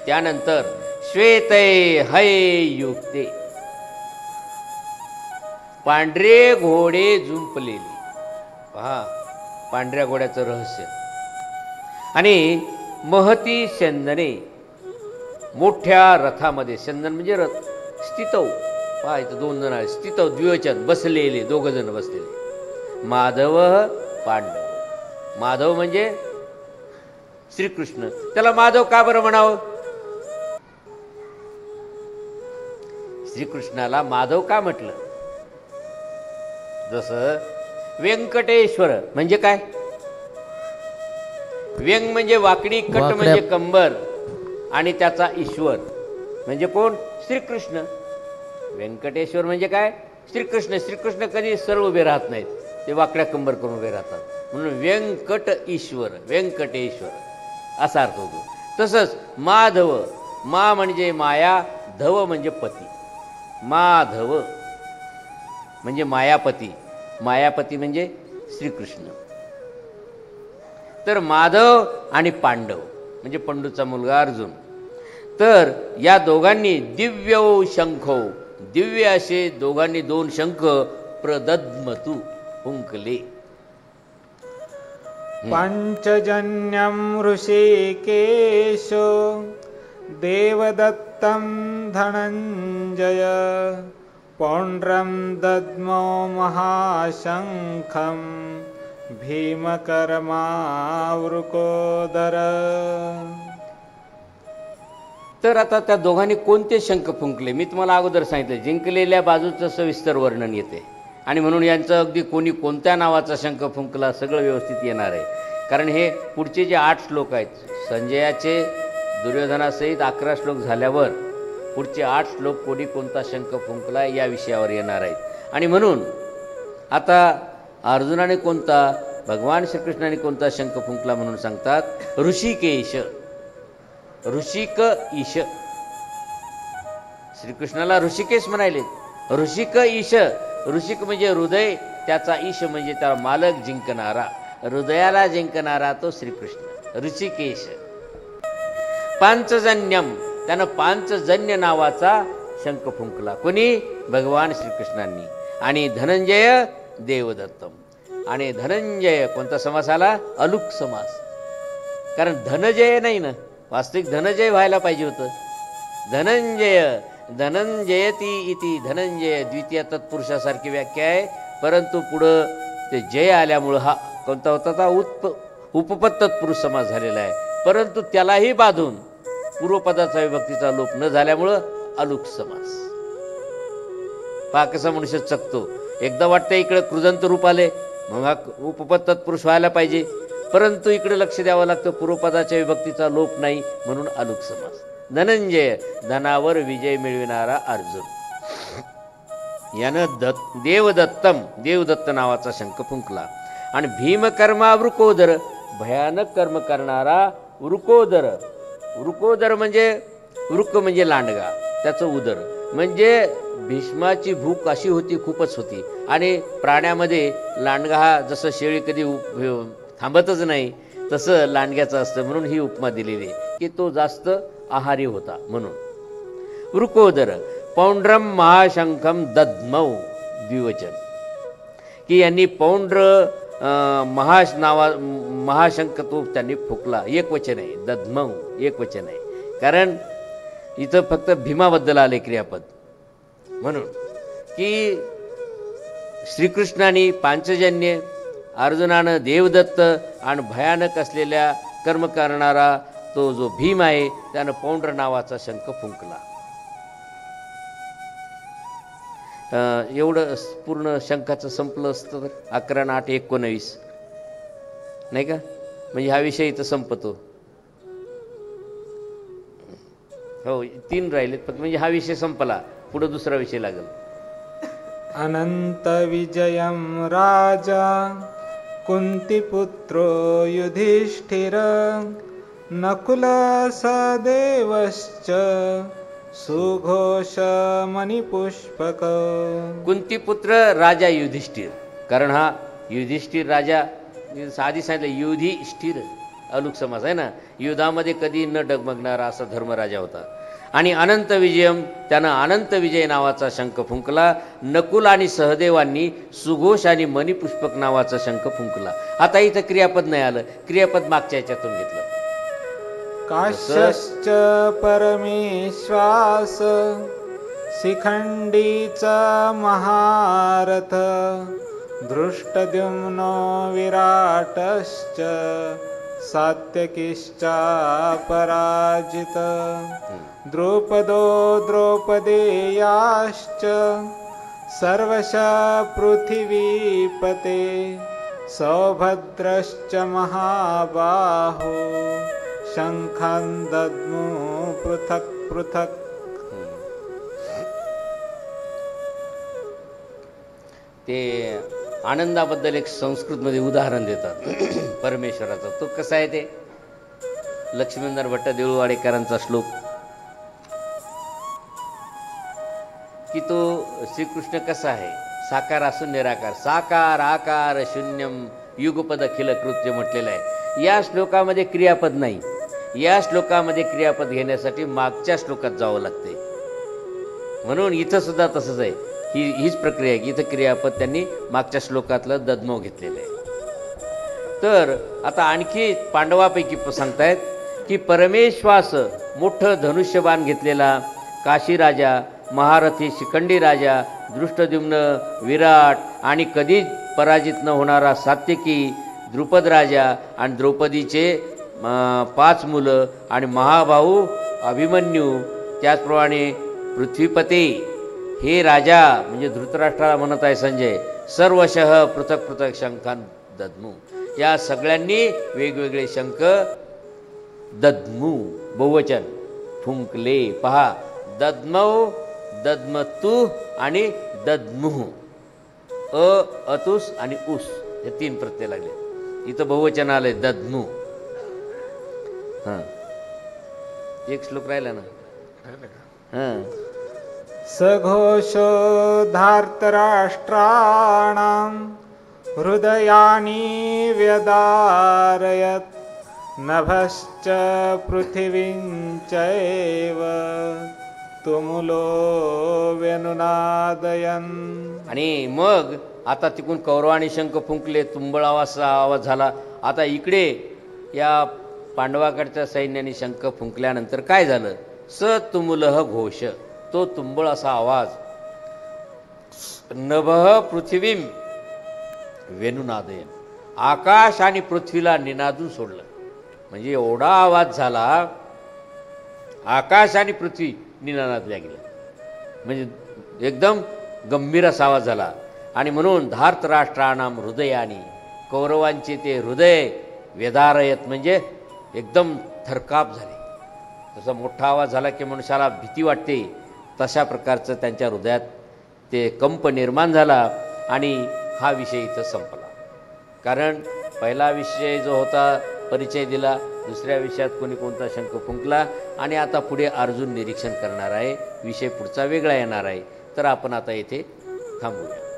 त्यानंतर श्वेतै हययुक्ते, पांढरे घोडे जुंपलेले. पहा पांढऱ्या घोड्याचं रहस्य. आणि महती चंदने, मोठ्या रथामध्ये, चंदन म्हणजे रथ, स्थितौ, पहा इथं 2 जण आहेत, स्थितौ द्विवचन, बसलेले, 2 जण बसलेले. माधव पांडव, माधव म्हणजे श्रीकृष्ण. त्याला माधव का बरं म्हणावं? श्रीकृष्णाला माधव का म्हटलं? जसं व्यंकटेश्वर म्हणजे काय? व्यंग म्हणजे वाकडी, कट म्हणजे कंबर, आणि त्याचा ईश्वर म्हणजे कोण? श्रीकृष्ण. व्यंकटेश्वर म्हणजे काय? श्रीकृष्ण. श्रीकृष्ण कधी सर्व उभे राहत नाहीत, ते वाकड्या कंबर करून उभे राहतात, म्हणून व्यंकट ईश्वर, व्यंकटेश्वर असा अर्थ होतो. तसंच माधव, मा म्हणजे माया, धव म्हणजे पती. माधव म्हणजे मायापती, मायापती म्हणजे श्रीकृष्ण. तर माधव आणि पांडव म्हणजे पंडूचा मुलगा अर्जुन. तर या दोघांनी दिव्यौ शंखो, दिव्य असे दोघांनी 2 शंख प्रदद्मतु फुंकले. पंचजन्यं ऋषिकेशो देवदत्तं धनंजय पौंड्रं दद्मो महाशंखं भीमकर्मावृकोदर. तर आता त्या दोघांनी कोणते शंख फुंकले? मी तुम्हाला अगोदर सांगितलं, जिंकलेल्या बाजूचं सविस्तर वर्णन येते, आणि म्हणून यांचं अगदी कोणी कोणत्या नावाचा शंख फुंकला सगळं व्यवस्थित येणार आहे. कारण हे पुढचे जे 8 श्लोक आहेत, संजयाचे दुर्योधनासहित 11 श्लोक झाल्यावर पुढचे 8 श्लोक कोणी कोणता शंख फुंकला या विषयावर येणार आहेत. आणि म्हणून आता अर्जुनाने कोणता, भगवान श्रीकृष्णाने कोणता शंख फुंकला म्हणून सांगतात. ऋषिकेश, ऋषिक ईश. श्रीकृष्णाला ऋषिकेश म्हणाले. ऋषिक ईश, ऋषिक म्हणजे हृदय, त्याचा ईश म्हणजे त्याला मालक, जिंकणारा, हृदयाला जिंकणारा तो श्रीकृष्ण ऋषिकेश. पांचजन्यम, त्यानं पांचजन्य नावाचा शंख फुंकला. कोणी? भगवान श्रीकृष्णांनी. आणि धनंजय देवदत्तम. आणि धनंजय कोणता समास आला? अलुक समास. कारण धनजय नाही ना, वास्तविक धनजय व्हायला पाहिजे होतं. धनंजय, धनंजयती इति धनंजय द्वितीय तत्पुरुषासारखी व्याख्या आहे. परंतु पुढं ते जय आल्यामुळं हा कोणता होता? उपपद तत्पुरुष समास झालेला आहे. परंतु त्यालाही बाधून पूर्वपदाचा विभक्तीचा लोप न झाल्यामुळं अलुक समास. पहा कसा मनुष्य चकतो. एकदा वाटतं इकडे कृदंत रूप आले, मग हा उपपद तत्पुरुष व्हायला पाहिजे, परंतु इकडे लक्ष द्यावं लागतं, पूर्वपदाच्या विभक्तीचा लोप नाही, म्हणून अलुक समास. धनंजय, धनावर विजय मिळविणारा अर्जुन. यानं देवदत्तम, देवदत्त नावाचा शंख फुंकला. आणि भीमकर्मा वृकोदर, भयानक कर्म करणारा वृकोदर. वृकोदर म्हणजे वृक म्हणजे लांडगा, त्याचं उदर म्हणजे भीष्माची भूक अशी होती, खूपच होती. आणि प्राण्यामध्ये लांडगा हा जसं शेळी कधी थांबतच नाही तसं लांडग्याचं असतं, म्हणून ही उपमा दिलेली आहे की तो जास्त आहारी होता म्हणून. वृकोदर पौंड्रम महाशंखम दद्मौ, द्विवचन, की यांनी पौंड्र महाशंख तो त्यांनी फुकला. एक वचन आहे, दद्मौ एक वचन आहे, कारण इथं फक्त भीमाबद्दल आले क्रियापद. म्हणून की श्रीकृष्णाने पांचजन्य, अर्जुनानं देवदत्त, आणि भयानक असलेल्या कर्म करणारा तो जो भीम आहे त्यानं पौंड्र नावाचा शंख फुंकला. एवढं पूर्ण शंखाचं संपलं असतं तर 11-8-19 नाही का, म्हणजे हा विषय इथं संपतो. हो 3 राहिलेत फक्त, म्हणजे हा विषय संपला, पुढे दुसरा विषय लागेल. अनंत विजयम राजा कुंतीपुत्रो युधिष्ठिर नकुल सदेवश्च सुघोष मणिपुष्पक. कुंतीपुत्र राजा युधिष्ठिर, कारण हा युधिष्ठिर राजा आधी सांगितलं युधिष्ठिर अलुक समास आहे ना, युद्धामध्ये कधी न डगमगणारा असा धर्मराजा होता. आणि अनंत विजयम, त्यानं अनंत विजय नावाचा शंख फुंकला. नकुल आणि सहदेवांनी सुघोष आणि मणिपुष्पक नावाचा शंख फुंकला. आता इथं क्रियापद नाही आलं, क्रियापद मागच्या याच्यातून घेतलं. काश्यश्च परमेश्वास शिखंडीचा महारथ दृष्टद्युम्नो विराटश्च सात्यकिश्चा पराजित द्रौपदो द्रौपदेयाश्च सर्वश पृथिवीपते सौभद्रश्च महाबाहो शंखान दद्मो पृथक पृथक. ते आनंदाबद्दल एक संस्कृतमध्ये उदाहरण देतात परमेश्वराचं. तो कसा आहे ते लक्ष्मींदर भट्ट देऊळवाडेकरांचा श्लोक, की तो श्रीकृष्ण कसा आहे, साकार असून निराकार, साकार आकार शून्यम युगपद अखिल कृत्य म्हटलेलं आहे. या श्लोकामध्ये क्रियापद नाही. या श्लोकामध्ये क्रियापद घेण्यासाठी मागच्या श्लोकात जावं लागते. म्हणून इथं सुद्धा तसंच आहे, हीच प्रक्रिया आहे की इथं क्रियापद त्यांनी मागच्या श्लोकातलं दद्मो घेतलेलं आहे. तर आता आणखी पांडवापैकी सांगतायत की परमेश्वास मोठं धनुष्यबाण घेतलेला काशीराजा, महारथी शिखंडी राजा, दृष्टद्युम्न, विराट आणि कधीच पराजित न होणारा सात्यकी, द्रुपद राजा आणि द्रौपदीचे 5 मुलं आणि महाभाऊ अभिमन्यू, त्याचप्रमाणे पृथ्वीपती हे राजा म्हणजे धृतराष्ट्राला म्हणत आहे संजय, सर्वशः पृथक पृथक शंखान दद्मू, या सगळ्यांनी वेगवेगळे शंख दद्मू बहुवचन फुंकले. पहा, दद्मौ, दद्मतू आणि दद्मुह, अतुस आणि उस हे 3 प्रत्यय लागले. इथं बहुवचन आलंय दद्मू. हां एक श्लोक राहिला ना. हां सघोषो धार्तराष्ट्राणां हृदयानि व्यदारयत् नभश्च पृथिवींचैव तुमुलो व्यनुनादयन्. आणि मग आता तिकून कौरवानी शंख फुंकले, तुंबळावासा आवाज झाला. आता इकडे या पांडवाकडच्या सैन्याने शंख फुंकल्यानंतर काय झालं? स तुमुलह घोष, तो तुंबळ असा आवाज. नभः पृथ्वीम वेणुनादयन, आकाश आणि पृथ्वीला निनादून सोडलं. म्हणजे एवढा आवाज झाला, आकाश आणि पृथ्वी निनादल्या गेल्या. म्हणजे एकदम गंभीर असा आवाज झाला. आणि म्हणून धार्तराष्ट्राणाम हृदयानी, कौरवांचे ते हृदय वेदारयत म्हणजे एकदम थरकाप झाले. तसा मोठा आवाज झाला की मनुष्याला भीती वाटते, तशा प्रकारचं त्यांच्या हृदयात ते कंप निर्माण झाला. आणि हा विषय इथं संपला. कारण पहिला विषय जो होता परिचय दिला, दुसऱ्या विषयात कोणी कोणता शंख फुंकला, आणि आता पुढे अर्जुन निरीक्षण करणार आहे. विषय पुढचा वेगळा येणार आहे. तर आपण आता इथे थांबूया.